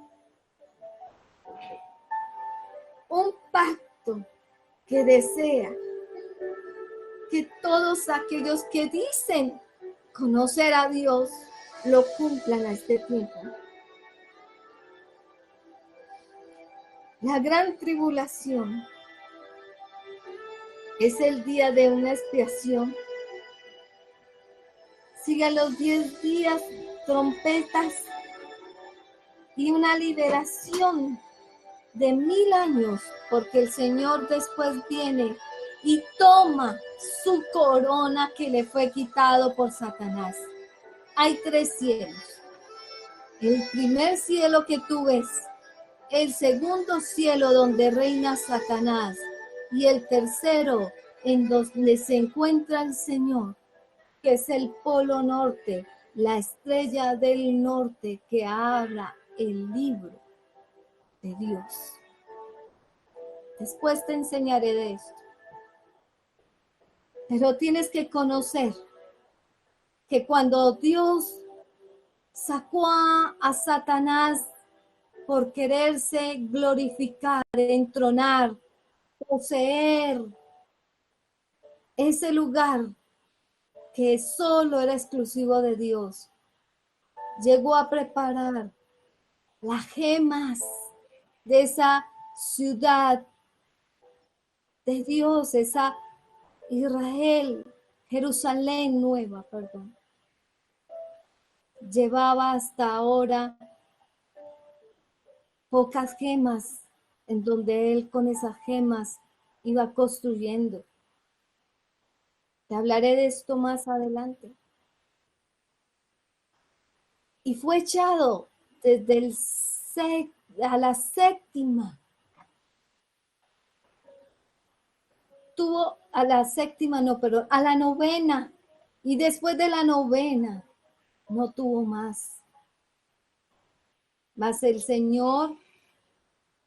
Un pacto que desea que todos aquellos que dicen conocer a Dios lo cumplan a este tiempo. La gran tribulación es el día de una expiación. Sigan los 10 días, trompetas y una liberación de 1000 años, porque el Señor después viene y toma su corona que le fue quitado por Satanás. Hay 3 cielos. El primer cielo que tú ves, el segundo cielo donde reina Satanás y el tercero en donde se encuentra el Señor, que es el polo norte, la estrella del norte que habla el libro de Dios. Después te enseñaré de esto. Pero tienes que conocer que cuando Dios sacó a Satanás por quererse glorificar, entronar, poseer ese lugar que solo era exclusivo de Dios, llegó a preparar las gemas de esa ciudad de Dios, esa Israel, Jerusalén nueva, perdón. Llevaba hasta ahora pocas gemas, en donde él con esas gemas iba construyendo. Te hablaré de esto más adelante. Y fue echado desde a la séptima. Tuvo a la séptima, no, pero a la novena. Y después de la novena, no tuvo más. Mas el Señor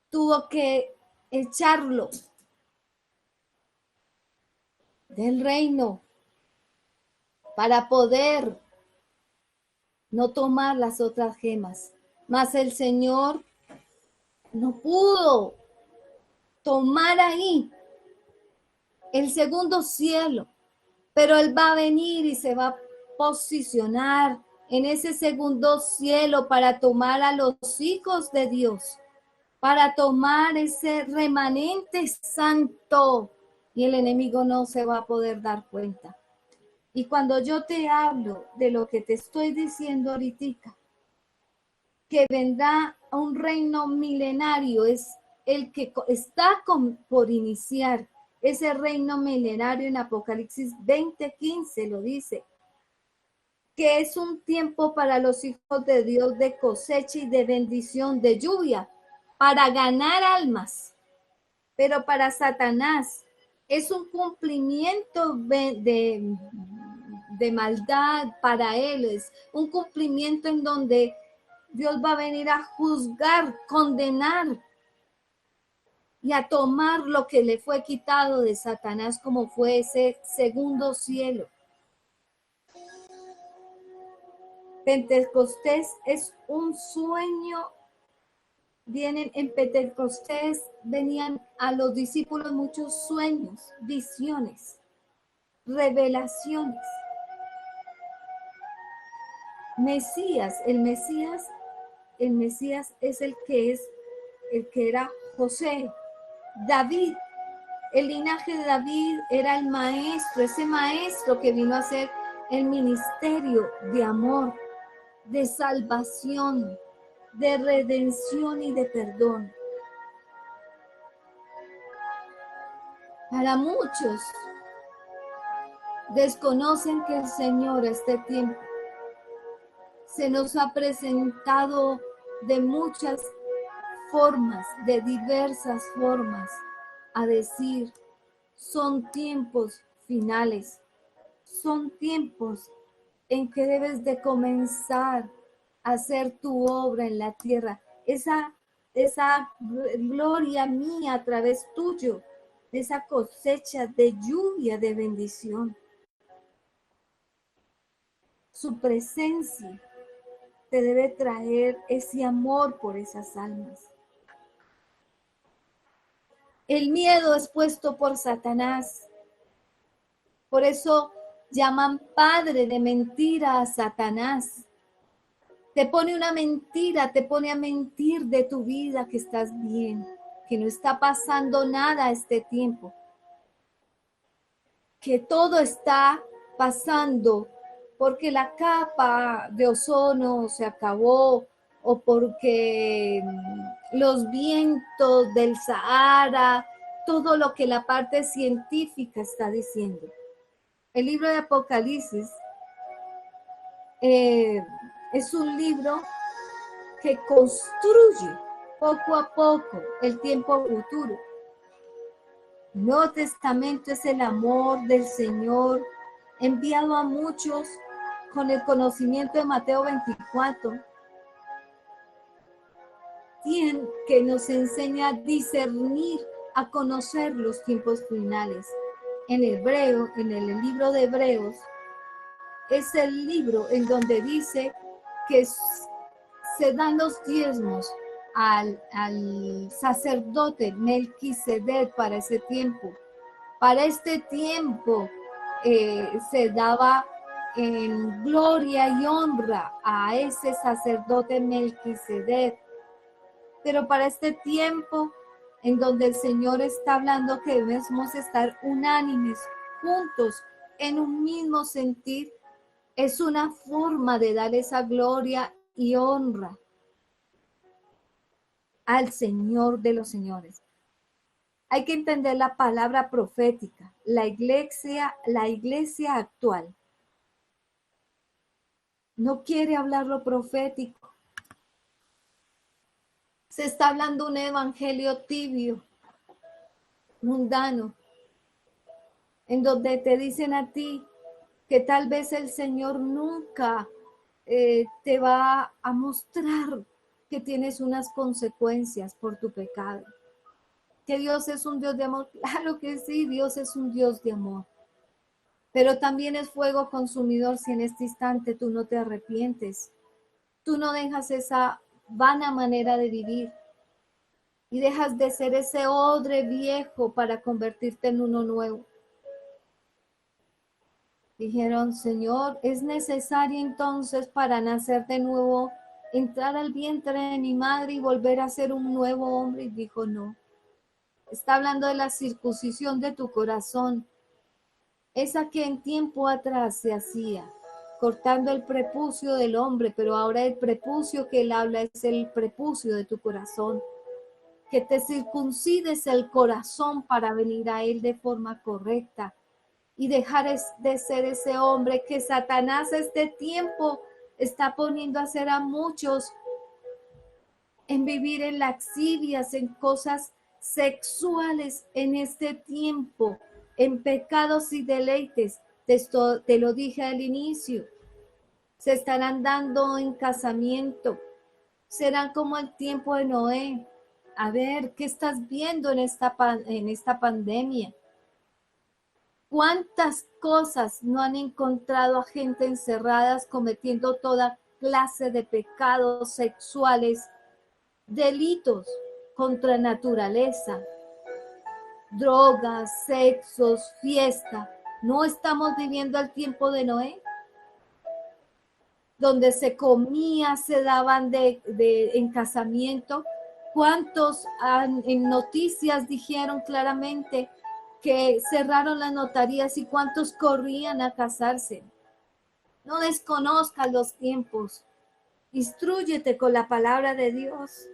tuvo que echarlo del reino para poder no tomar las otras gemas. Mas el Señor no pudo tomar ahí el segundo cielo, pero Él va a venir y se va a posicionar en ese segundo cielo para tomar a los hijos de Dios, para tomar ese remanente santo, y el enemigo no se va a poder dar cuenta. Y cuando yo te hablo de lo que te estoy diciendo ahorita, que vendrá a un reino milenario, es el que está por iniciar ese reino milenario. En Apocalipsis 20:15 lo dice, que es un tiempo para los hijos de Dios de cosecha y de bendición, de lluvia, para ganar almas. Pero para Satanás es un cumplimiento de maldad para él, es un cumplimiento en donde Dios va a venir a juzgar, condenar y a tomar lo que le fue quitado de Satanás, como fue ese segundo cielo. Pentecostés es un sueño. Vienen en Pentecostés, venían a los discípulos muchos sueños, visiones, revelaciones. El Mesías es el que era José. David, el linaje de David era el maestro, ese maestro que vino a hacer el ministerio de amor, de salvación, de redención y de perdón. Para muchos desconocen que el Señor a este tiempo se nos ha presentado de muchas formas, de diversas formas, a decir, son tiempos finales, son tiempos en que debes de comenzar a hacer tu obra en la tierra, esa gloria mía a través tuyo, de esa cosecha de lluvia de bendición. Su presencia te debe traer ese amor por esas almas. El miedo es puesto por Satanás. Por eso llaman padre de mentira a Satanás. Te pone una mentira, te pone a mentir de tu vida, que estás bien, que no está pasando nada a este tiempo, que todo está pasando porque la capa de ozono se acabó, o porque los vientos del Sahara, todo lo que la parte científica está diciendo. El libro de Apocalipsis es un libro que construye poco a poco el tiempo futuro. El Nuevo Testamento es el amor del Señor enviado a muchos con el conocimiento de Mateo 24, que nos enseña a discernir, a conocer los tiempos finales. En hebreo, en el libro de Hebreos, es el libro en donde dice que se dan los diezmos al sacerdote Melquisedec para ese tiempo. Para este tiempo se daba en gloria y honra a ese sacerdote Melquisedec. Pero para este tiempo en donde el Señor está hablando que debemos estar unánimes, juntos, en un mismo sentir, es una forma de dar esa gloria y honra al Señor de los señores. Hay que entender la palabra profética. La iglesia actual no quiere hablar lo profético. Se está hablando un evangelio tibio, mundano, en donde te dicen a ti que tal vez el Señor nunca te va a mostrar que tienes unas consecuencias por tu pecado. Que Dios es un Dios de amor. Claro que sí, Dios es un Dios de amor. Pero también es fuego consumidor si en este instante tú no te arrepientes. Tú no dejas esa vana manera de vivir y dejas de ser ese odre viejo para convertirte en uno nuevo. Dijeron, Señor, ¿es necesario entonces para nacer de nuevo entrar al vientre de mi madre y volver a ser un nuevo hombre? Y dijo, no. Está hablando de la circuncisión de tu corazón, esa que en tiempo atrás se hacía, cortando el prepucio del hombre, pero ahora el prepucio que él habla es el prepucio de tu corazón. Que te circuncides el corazón para venir a él de forma correcta y dejar de ser ese hombre que Satanás este tiempo está poniendo a hacer a muchos en vivir en laxivias, en cosas sexuales en este tiempo, en pecados y deleites. Te lo dije al inicio. Se estarán dando en casamiento. Serán como el tiempo de Noé. A ver, ¿qué estás viendo en esta pandemia? ¿Cuántas cosas no han encontrado a gente encerradas cometiendo toda clase de pecados sexuales, delitos contra naturaleza, drogas, sexos, fiesta? ¿No estamos viviendo el tiempo de Noé? Donde se comía, se daban en casamiento. ¿Cuántos en noticias dijeron claramente que cerraron las notarías y cuántos corrían a casarse? No desconozcas los tiempos. Instrúyete con la palabra de Dios.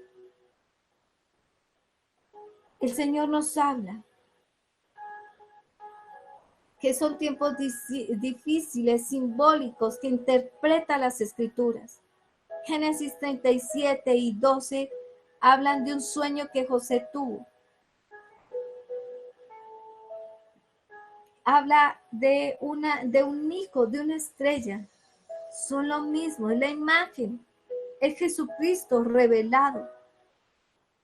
El Señor nos habla que son tiempos difíciles, simbólicos, que interpreta las Escrituras. Génesis 37 y 12 hablan de un sueño que José tuvo. Habla de un hijo, de una estrella. Son lo mismo, es la imagen. Es Jesucristo revelado.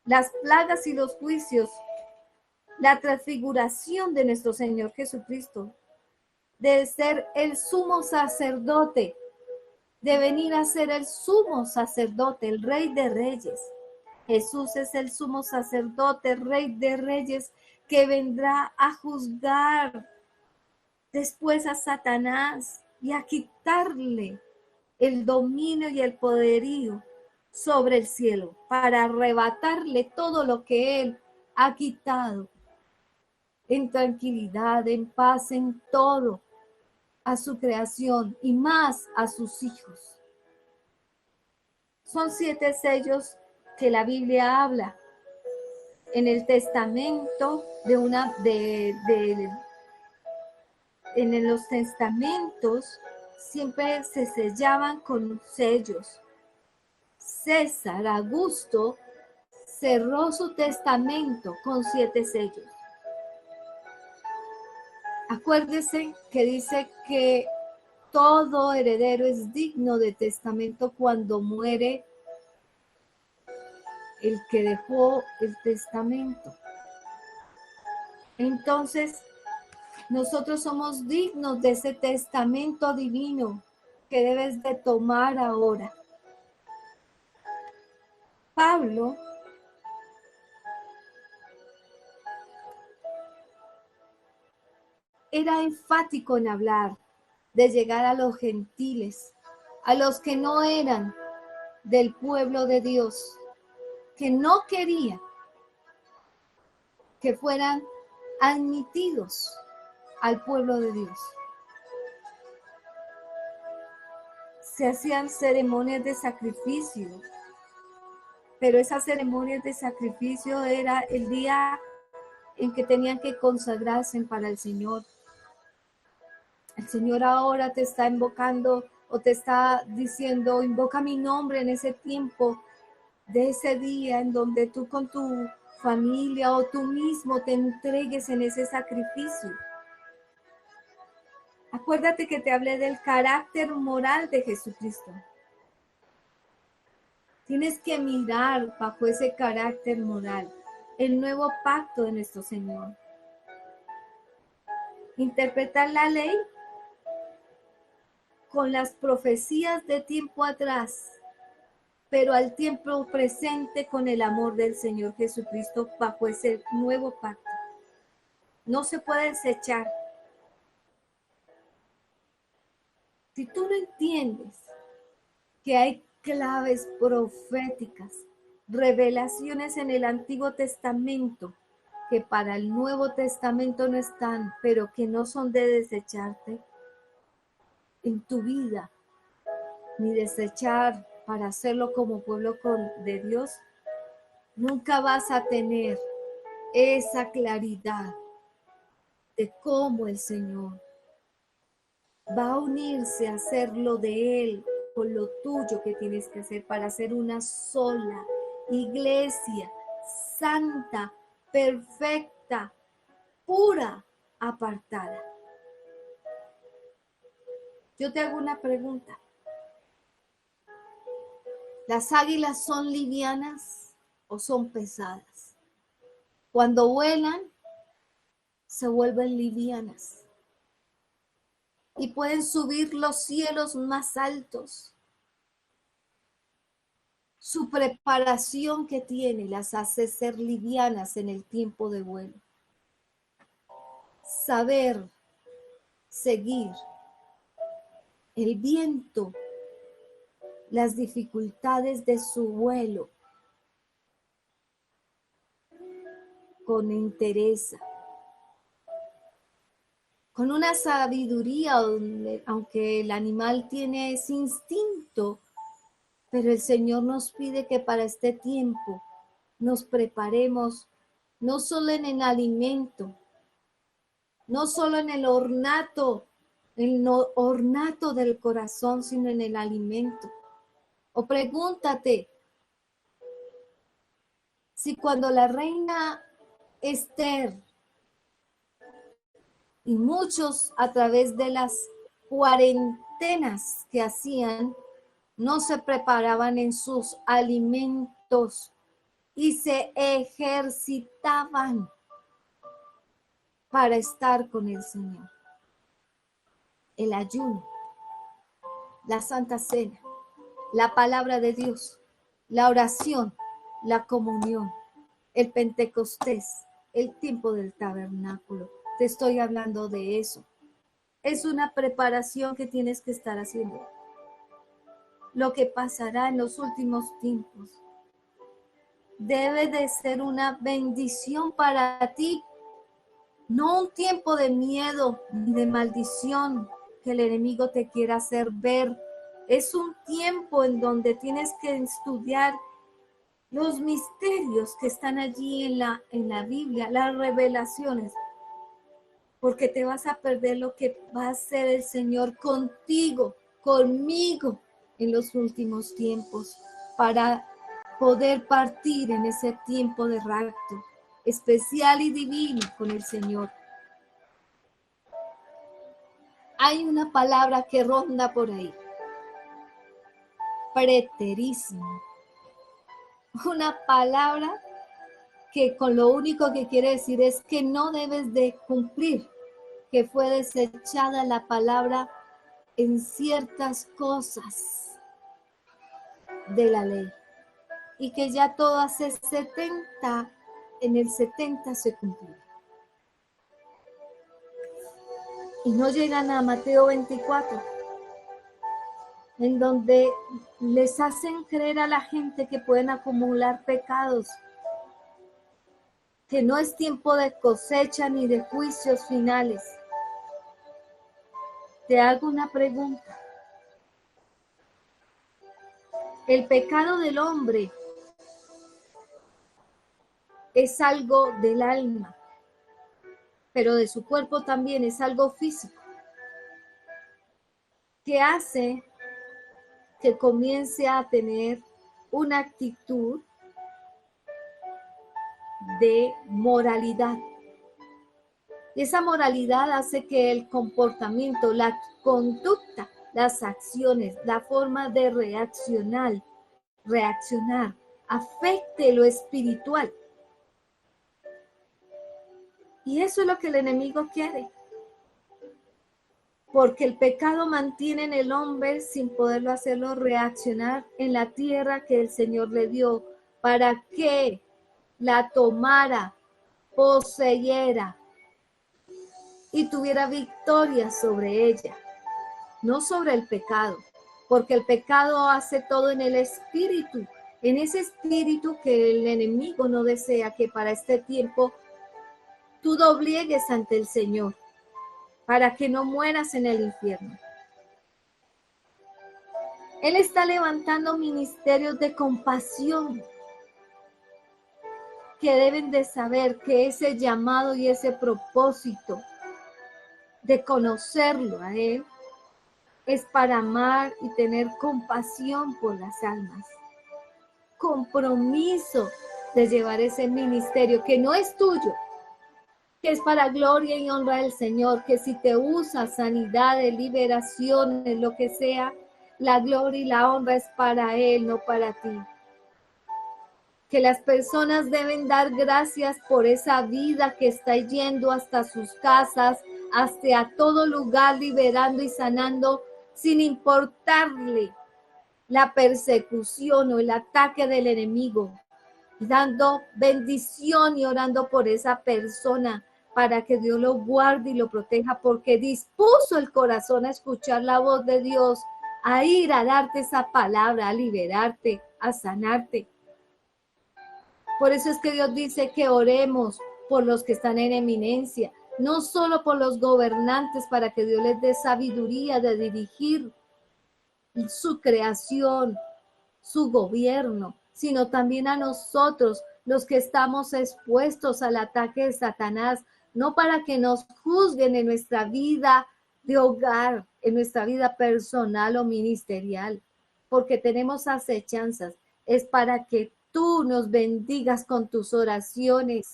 Las plagas y los juicios, la transfiguración de nuestro Señor Jesucristo, de ser el sumo sacerdote, de venir a ser el sumo sacerdote, el Rey de Reyes. Jesús es el sumo sacerdote, Rey de Reyes, que vendrá a juzgar después a Satanás y a quitarle el dominio y el poderío sobre el cielo, para arrebatarle todo lo que él ha quitado en tranquilidad, en paz, en todo, a su creación y más a sus hijos. Son 7 sellos que la Biblia habla. En el testamento en los testamentos siempre se sellaban con sellos. César Augusto cerró su testamento con 7 sellos. Acuérdese que dice que todo heredero es digno de testamento cuando muere el que dejó el testamento. Entonces, nosotros somos dignos de ese testamento divino que debes de tomar ahora. Pablo era enfático en hablar de llegar a los gentiles, a los que no eran del pueblo de Dios, que no quería que fueran admitidos al pueblo de Dios. Se hacían ceremonias de sacrificio, pero esas ceremonias de sacrificio era el día en que tenían que consagrarse para el Señor. El Señor ahora te está invocando o te está diciendo, invoca mi nombre en ese tiempo de ese día en donde tú con tu familia o tú mismo te entregues en ese sacrificio. Acuérdate que te hablé del carácter moral de Jesucristo. Tienes que mirar bajo ese carácter moral el nuevo pacto de nuestro Señor. Interpretar la ley con las profecías de tiempo atrás, pero al tiempo presente con el amor del Señor Jesucristo bajo ese nuevo pacto. No se puede desechar. Si tú no entiendes que hay claves proféticas, revelaciones en el Antiguo Testamento, que para el Nuevo Testamento no están, pero que no son de desecharte en tu vida, ni desechar para hacerlo como pueblo de Dios, nunca vas a tener esa claridad de cómo el Señor va a unirse a hacer lo de Él con lo tuyo que tienes que hacer para hacer una sola iglesia santa, perfecta, pura, apartada. Yo te hago una pregunta. ¿Las águilas son livianas o son pesadas? Cuando vuelan, se vuelven livianas y pueden subir los cielos más altos. Su preparación que tiene las hace ser livianas en el tiempo de vuelo. Saber seguir el viento, las dificultades de su vuelo con entereza, con una sabiduría, aunque el animal tiene ese instinto, pero el Señor nos pide que para este tiempo nos preparemos no solo en el alimento, no solo en el ornato del corazón, sino en el alimento. O pregúntate si cuando la reina Esther y muchos a través de las cuarentenas que hacían, no se preparaban en sus alimentos y se ejercitaban para estar con el Señor. El ayuno, la Santa Cena, la palabra de Dios, la oración, la comunión, el Pentecostés, el tiempo del tabernáculo. Te estoy hablando de eso. Es una preparación que tienes que estar haciendo. Lo que pasará en los últimos tiempos debe de ser una bendición para ti, no un tiempo de miedo ni de maldición que el enemigo te quiera hacer ver. Es un tiempo en donde tienes que estudiar los misterios que están allí en la Biblia, las revelaciones, porque te vas a perder lo que va a hacer el Señor contigo, conmigo en los últimos tiempos, para poder partir en ese tiempo de rapto especial y divino con el Señor. Hay una palabra que ronda por ahí: preterismo. Una palabra que con lo único que quiere decir es que no debes de cumplir, que fue desechada la palabra en ciertas cosas de la ley y que ya todo hace 70, en el 70 se cumplió. Y no llegan a Mateo 24, en donde les hacen creer a la gente que pueden acumular pecados, que no es tiempo de cosecha ni de juicios finales. Te hago una pregunta. El pecado del hombre es algo del alma, pero de su cuerpo también es algo físico, que hace que comience a tener una actitud de moralidad. Y esa moralidad hace que el comportamiento, la conducta, las acciones, la forma de reaccionar, afecte lo espiritual. Y eso es lo que el enemigo quiere. Porque el pecado mantiene en el hombre sin poderlo hacerlo reaccionar en la tierra que el Señor le dio para que la tomara, poseyera y tuviera victoria sobre ella. no sobre el pecado, porque el pecado hace todo en el espíritu, en ese espíritu que el enemigo no desea que para este tiempo tú doblegues ante el Señor, para que no mueras en el infierno. Él está levantando ministerios de compasión que deben de saber que ese llamado y ese propósito de conocerlo a Él es para amar y tener compasión por las almas. Compromiso de llevar ese ministerio que no es tuyo, que es para gloria y honra del Señor, que si te usa sanidades, liberaciones, lo que sea, la gloria y la honra es para Él, no para ti. Que las personas deben dar gracias por esa vida que está yendo hasta sus casas, hasta a todo lugar, liberando y sanando, sin importarle la persecución o el ataque del enemigo, dando bendición y orando por esa persona para que Dios lo guarde y lo proteja, porque dispuso el corazón a escuchar la voz de Dios, a ir a darte esa palabra, a liberarte, a sanarte. Por eso es que Dios dice que oremos por los que están en eminencia, no solo por los gobernantes, para que Dios les dé sabiduría de dirigir su creación, su gobierno, sino también a nosotros, los que estamos expuestos al ataque de Satanás, no para que nos juzguen en nuestra vida de hogar, en nuestra vida personal o ministerial, porque tenemos acechanzas, es para que tú nos bendigas con tus oraciones,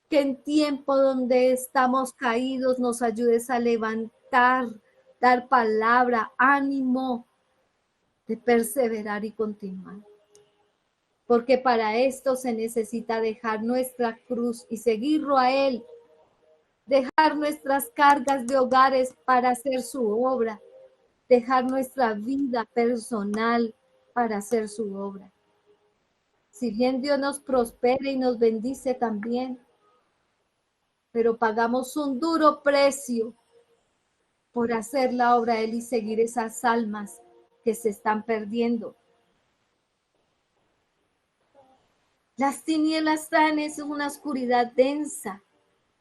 que en tiempo donde estamos caídos nos ayudes a levantar, dar palabra, ánimo de perseverar y continuar. Porque para esto se necesita dejar nuestra cruz y seguirlo a Él, dejar nuestras cargas de hogares para hacer su obra, dejar nuestra vida personal para hacer su obra. Si bien Dios nos prospera y nos bendice también, pero pagamos un duro precio por hacer la obra de Él y seguir esas almas que se están perdiendo. Las tinieblas traen una oscuridad densa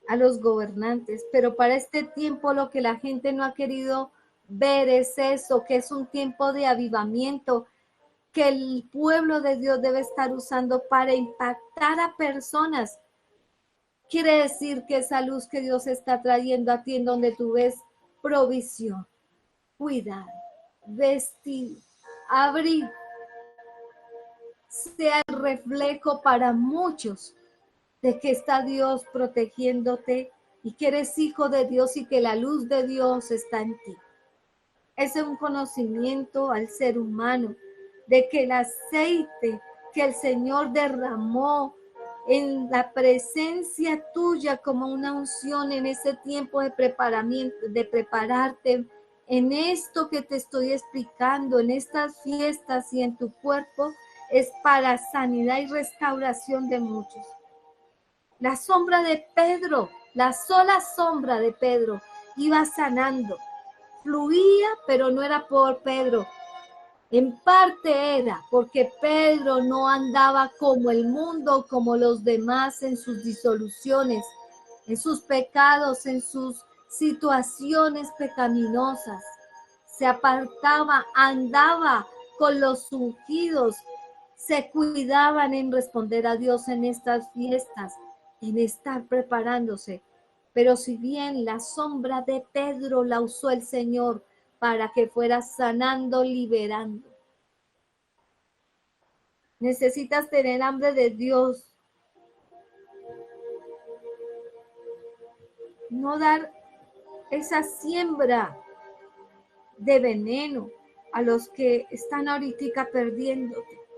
a los gobernantes, pero para este tiempo lo que la gente no ha querido ver es eso, que es un tiempo de avivamiento, que el pueblo de Dios debe estar usando para impactar a personas. Quiere decir que esa luz que Dios está trayendo a ti, en donde tú ves provisión, cuidado, vestir, abrir, sea el reflejo para muchos de que está Dios protegiéndote y que eres hijo de Dios y que la luz de Dios está en ti. Es un conocimiento al ser humano de que el aceite que el Señor derramó en la presencia tuya como una unción en ese tiempo de prepararte en esto que te estoy explicando, en estas fiestas y en tu cuerpo, es para sanidad y restauración de muchos. La sombra de Pedro, la sola sombra de Pedro iba sanando, fluía, pero no era por Pedro. En parte era porque Pedro no andaba como el mundo, como los demás en sus disoluciones, en sus pecados, en sus situaciones pecaminosas. Se apartaba, andaba con los ungidos, se cuidaban en responder a Dios en estas fiestas, en estar preparándose. Pero si bien la sombra de Pedro la usó el Señor para que fuera sanando, liberando. Necesitas tener hambre de Dios. No dar esa siembra de veneno a los que están ahorita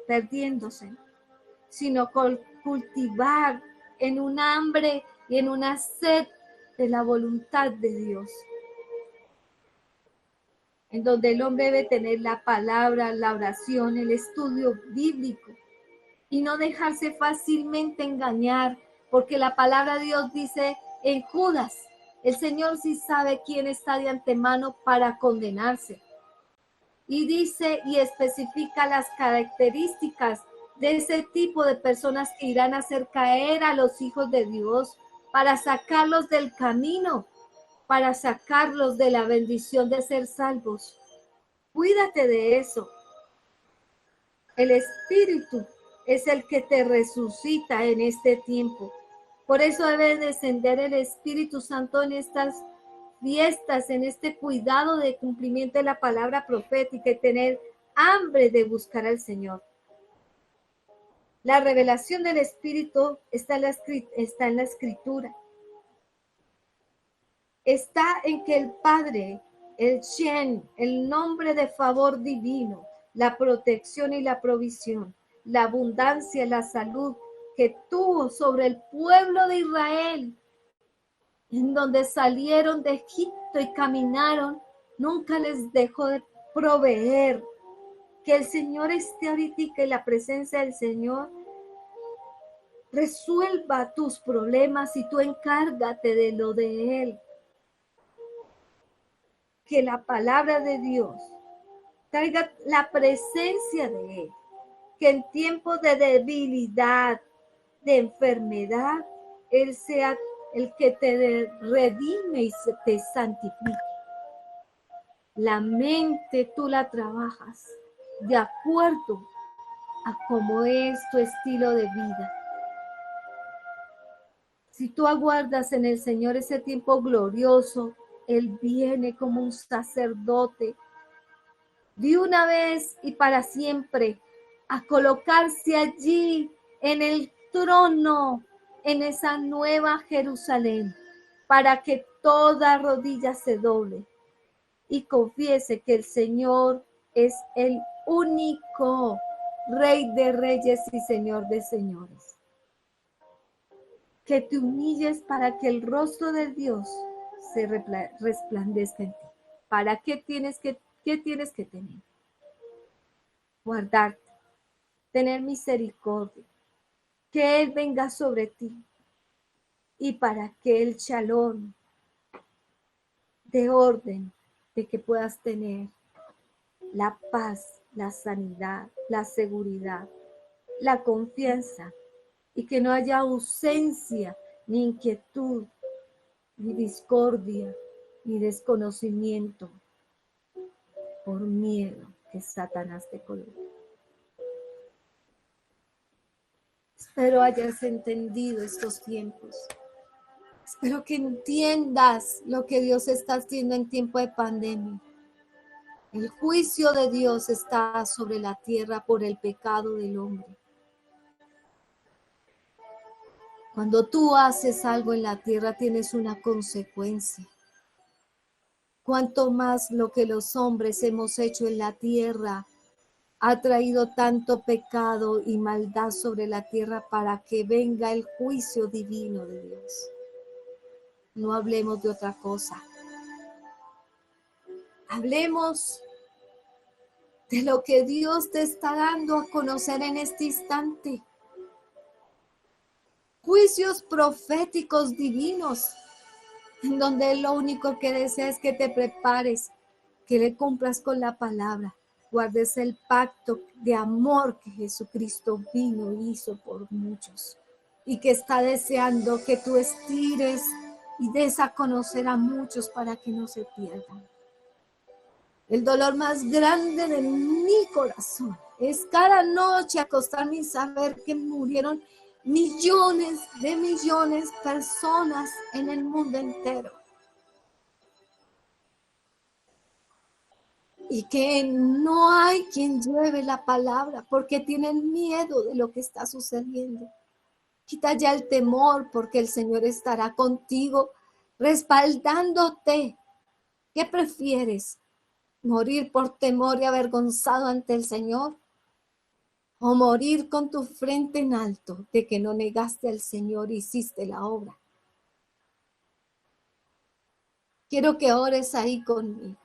perdiéndose, sino cultivar en un hambre y en una sed de la voluntad de Dios, en donde el hombre debe tener la palabra, la oración, el estudio bíblico y no dejarse fácilmente engañar, porque la palabra de Dios dice en Judas El Señor sí sabe quién está de antemano para condenarse. Y dice y especifica las características de ese tipo de personas que irán a hacer caer a los hijos de Dios para sacarlos del camino, para sacarlos de la bendición de ser salvos. Cuídate de eso. El Espíritu es el que te resucita en este tiempo. Por eso debe descender el Espíritu Santo en estas fiestas, en este cuidado de cumplimiento de la palabra profética y tener hambre de buscar al Señor. La revelación del Espíritu está en la Escritura. Está en que el Padre, el Shen, el nombre de favor divino, la protección y la provisión, la abundancia, la salud que tuvo sobre el pueblo de Israel, en donde salieron de Egipto y caminaron, nunca les dejó de proveer. Que el Señor esté ahorita y la presencia del Señor resuelva tus problemas y tú encárgate de lo de Él. Que la palabra de Dios traiga la presencia de Él. Que en tiempos de debilidad, de enfermedad, Él sea el que te redime y te santifique. La mente tú la trabajas de acuerdo a cómo es tu estilo de vida. Si tú aguardas en el Señor ese tiempo glorioso, Él viene como un sacerdote de una vez y para siempre a colocarse allí en el trono, en esa nueva Jerusalén, para que toda rodilla se doble y confiese que el Señor es el único Rey de reyes y Señor de señores. Que te humilles para que el rostro de Dios se resplandezca en ti. ¿Para qué tienes que tener? Guardarte, tener misericordia, que Él venga sobre ti y para que el shalom de orden, de que puedas tener la paz, la sanidad, la seguridad, la confianza y que no haya ausencia, ni inquietud, ni discordia, ni desconocimiento por miedo que Satanás te coloque. Espero hayas entendido estos tiempos. Espero que entiendas lo que Dios está haciendo en tiempo de pandemia. El juicio de Dios está sobre la tierra por el pecado del hombre. Cuando tú haces algo en la tierra, tienes una consecuencia. Cuanto más lo que los hombres hemos hecho en la tierra ha traído tanto pecado y maldad sobre la tierra para que venga el juicio divino de Dios. No hablemos de otra cosa. Hablemos de lo que Dios te está dando a conocer en este instante. Juicios proféticos divinos, en donde lo único que desea es que te prepares, que le cumplas con la palabra, guardes el pacto de amor que Jesucristo vino y hizo por muchos y que está deseando que tú estires y des a conocer a muchos para que no se pierdan. El dolor más grande de mi corazón es cada noche acostarme y saber que murieron millones de personas en el mundo entero. Y que no hay quien lleve la palabra porque tienen miedo de lo que está sucediendo. Quita ya el temor porque el Señor estará contigo, respaldándote. ¿Qué prefieres? ¿Morir por temor y avergonzado ante el Señor? ¿O morir con tu frente en alto de que no negaste al Señor y hiciste la obra? Quiero que ores ahí conmigo.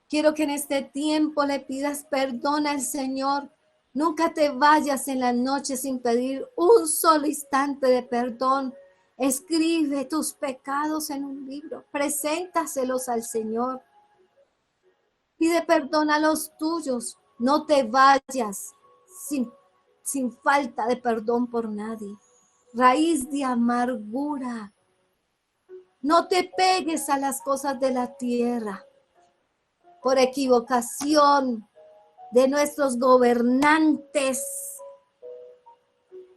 Quiero que en este tiempo le pidas perdón al Señor. Nunca te vayas en la noche sin pedir un solo instante de perdón Escribe tus pecados en un libro, preséntaselos al Señor. Pide perdón a los tuyos, no te vayas sin falta de perdón por nadie. Raíz de amargura, no te pegues a las cosas de la tierra. Por equivocación de nuestros gobernantes.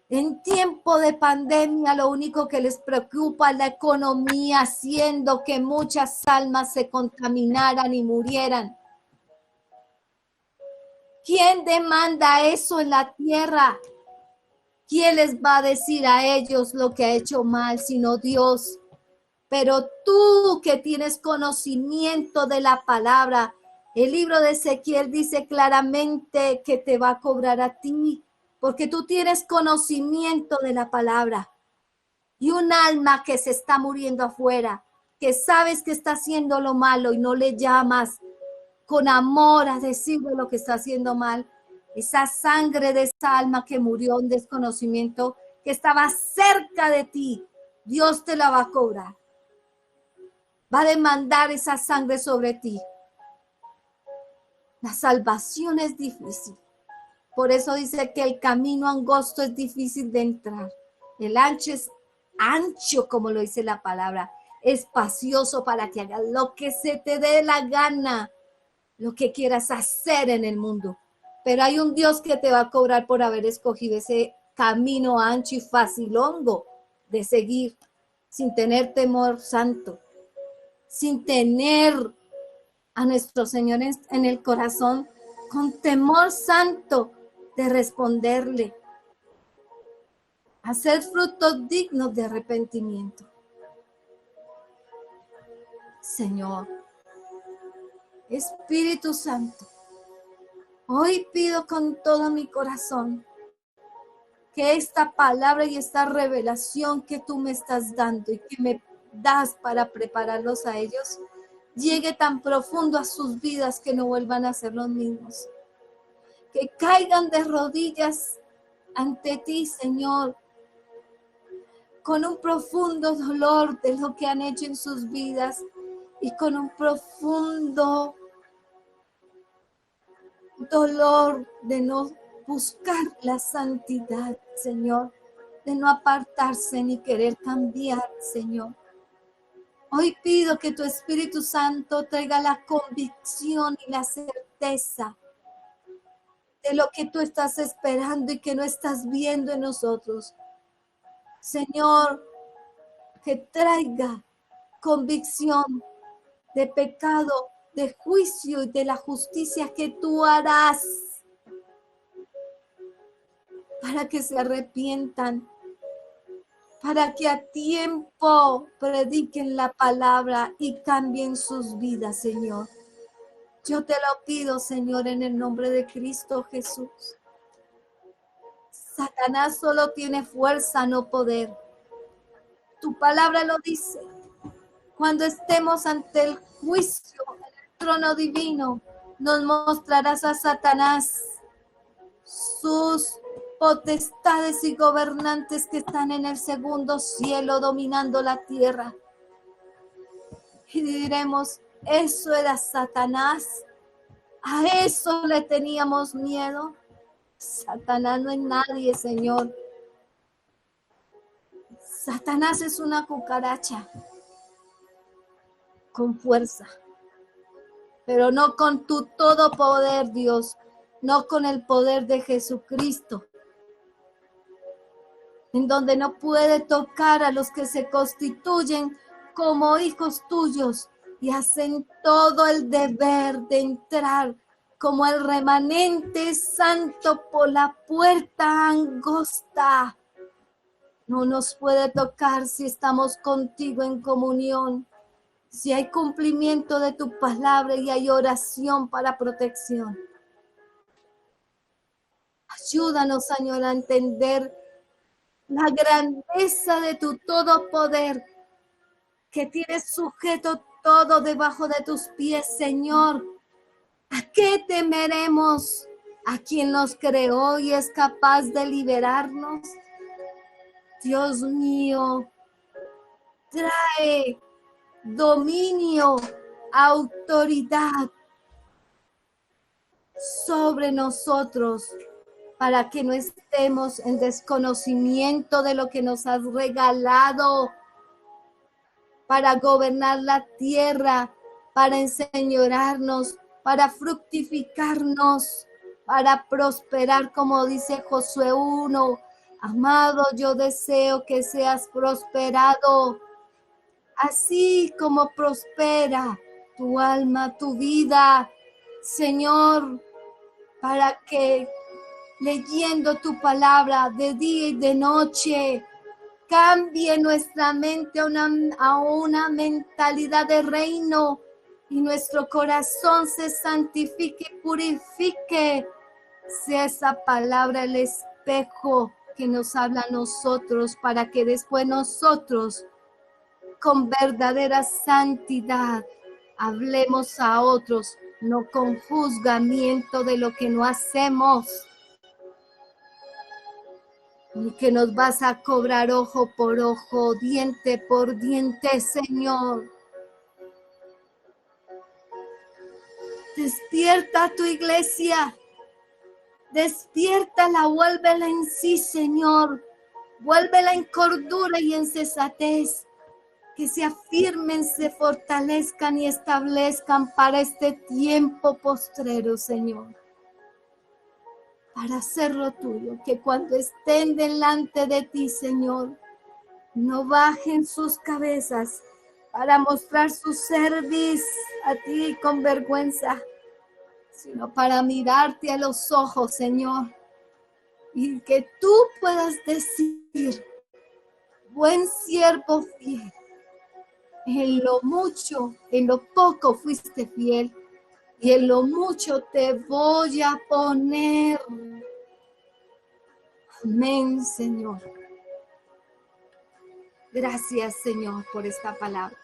En tiempo de pandemia lo único que les preocupa es la economía, haciendo que muchas almas se contaminaran y murieran. ¿Quién demanda eso en la tierra? ¿Quién les va a decir a ellos lo que ha hecho mal, sino Dios? Pero tú que tienes conocimiento de la palabra, el libro de Ezequiel dice claramente que te va a cobrar a ti, porque tú tienes conocimiento de la palabra. Y un alma que se está muriendo afuera, que sabes que está haciendo lo malo y no le llamas con amor a decirle lo que está haciendo mal, esa sangre de esa alma que murió en desconocimiento, que estaba cerca de ti, Dios te la va a cobrar. Va a demandar esa sangre sobre ti. La salvación es difícil. Por eso dice que el camino angosto es difícil de entrar. El ancho es ancho, como lo dice la palabra, espacioso para que hagas lo que se te dé la gana, lo que quieras hacer en el mundo. Pero hay un Dios que te va a cobrar por haber escogido ese camino ancho y facilongo de seguir sin tener temor santo, sin tener a nuestro Señor en el corazón, con temor santo de responderle, hacer frutos dignos de arrepentimiento. Señor, Espíritu Santo, hoy pido con todo mi corazón que esta palabra y esta revelación que tú me estás dando y que me das para prepararlos a ellos, llegue tan profundo a sus vidas que no vuelvan a ser los mismos. Que caigan de rodillas ante ti, Señor, con un profundo dolor de lo que han hecho en sus vidas y con un profundo dolor de no buscar la santidad, Señor, de no apartarse ni querer cambiar, Señor. Hoy pido que tu Espíritu Santo traiga la convicción y la certeza de lo que tú estás esperando y que no estás viendo en nosotros. Señor, que traiga convicción de pecado, de juicio y de la justicia que tú harás para que se arrepientan, para que a tiempo prediquen la palabra y cambien sus vidas, Señor. Yo te lo pido, Señor, en el nombre de Cristo Jesús. Satanás solo tiene fuerza, no poder. Tu palabra lo dice. Cuando estemos ante el juicio, el trono divino, nos mostrarás a Satanás, sus potestades y gobernantes que están en el segundo cielo dominando la tierra. Y diremos, eso era Satanás. A eso le teníamos miedo. Satanás no es nadie, Señor. Satanás es una cucaracha con fuerza, pero no con tu todo poder, Dios, no con el poder de Jesucristo, en donde no puede tocar a los que se constituyen como hijos tuyos y hacen todo el deber de entrar como el remanente santo por la puerta angosta. No nos puede tocar si estamos contigo en comunión, si hay cumplimiento de tu palabra y hay oración para protección. Ayúdanos, Señor, a entender la grandeza de tu todo poder, que tienes sujeto todo debajo de tus pies, Señor. ¿A qué temeremos? ¿A quien nos creó y es capaz de liberarnos? Dios mío, trae dominio, autoridad sobre nosotros para que no estemos en desconocimiento de lo que nos has regalado para gobernar la tierra, para enseñorearnos, para fructificarnos, para prosperar, como dice Josué 1. Amado, yo deseo que seas prosperado, así como prospera tu alma, tu vida, Señor, para que leyendo tu palabra de día y de noche, cambie nuestra mente a una mentalidad de reino y nuestro corazón se santifique, purifique. Sea esa palabra el espejo que nos habla a nosotros para que después nosotros con verdadera santidad hablemos a otros, no con juzgamiento de lo que no hacemos, ni que nos vas a cobrar ojo por ojo, diente por diente, Señor. Despierta a tu iglesia, despiértala, vuélvela en sí, Señor, vuélvela en cordura y en sensatez, que se afirmen, se fortalezcan y establezcan para este tiempo postrero, Señor. Para hacerlo tuyo, que cuando estén delante de ti, Señor, no bajen sus cabezas para mostrar su cerviz a ti con vergüenza, sino para mirarte a los ojos, Señor, y que tú puedas decir, buen siervo fiel, en lo mucho, en lo poco fuiste fiel, y en lo mucho te voy a poner. Amén, Señor. Gracias, Señor, por esta palabra.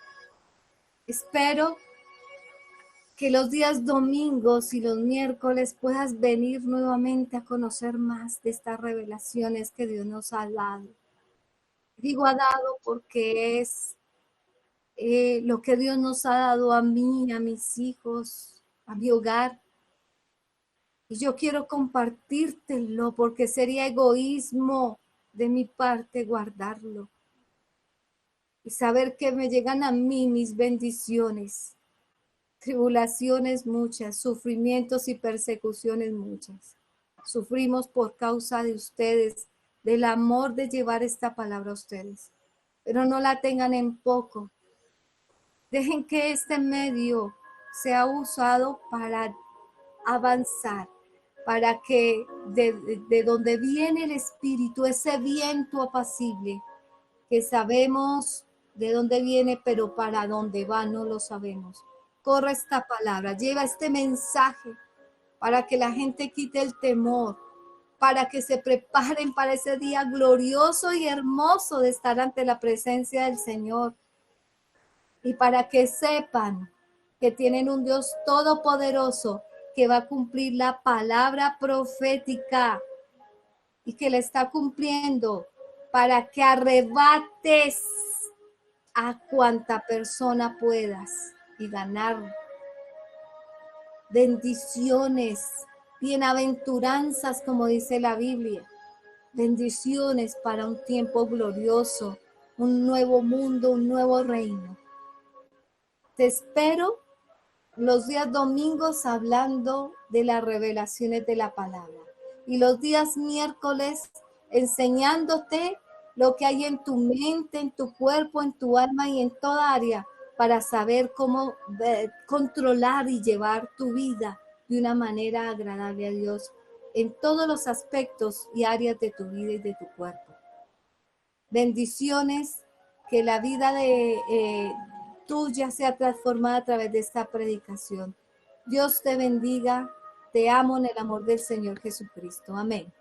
Espero que los días domingos y los miércoles puedas venir nuevamente a conocer más de estas revelaciones que Dios nos ha dado. Digo ha dado porque es lo que Dios nos ha dado a mí, a mis hijos, a mi hogar. Y yo quiero compartírtelo porque sería egoísmo de mi parte guardarlo. Y saber que me llegan a mí mis bendiciones, tribulaciones muchas, sufrimientos y persecuciones muchas. Sufrimos por causa de ustedes, del amor de llevar esta palabra a ustedes. Pero no la tengan en poco. Dejen que este medio sea usado para avanzar, para que de donde viene el Espíritu, ese viento apacible, que sabemos de dónde viene, pero para dónde va no lo sabemos. Corre esta palabra, lleva este mensaje para que la gente quite el temor, para que se preparen para ese día glorioso y hermoso de estar ante la presencia del Señor. Y para que sepan que tienen un Dios todopoderoso que va a cumplir la palabra profética y que la está cumpliendo para que arrebates a cuanta persona puedas y ganar bendiciones, bienaventuranzas, como dice la Biblia, bendiciones para un tiempo glorioso, un nuevo mundo, un nuevo reino. Te espero los días domingos hablando de las revelaciones de la palabra y los días miércoles enseñándote lo que hay en tu mente, en tu cuerpo, en tu alma y en toda área para saber cómo controlar y llevar tu vida de una manera agradable a Dios en todos los aspectos y áreas de tu vida y de tu cuerpo. Bendiciones, que la vida tuya sea transformada a través de esta predicación. Dios te bendiga. Te amo en el amor del Señor Jesucristo. Amén.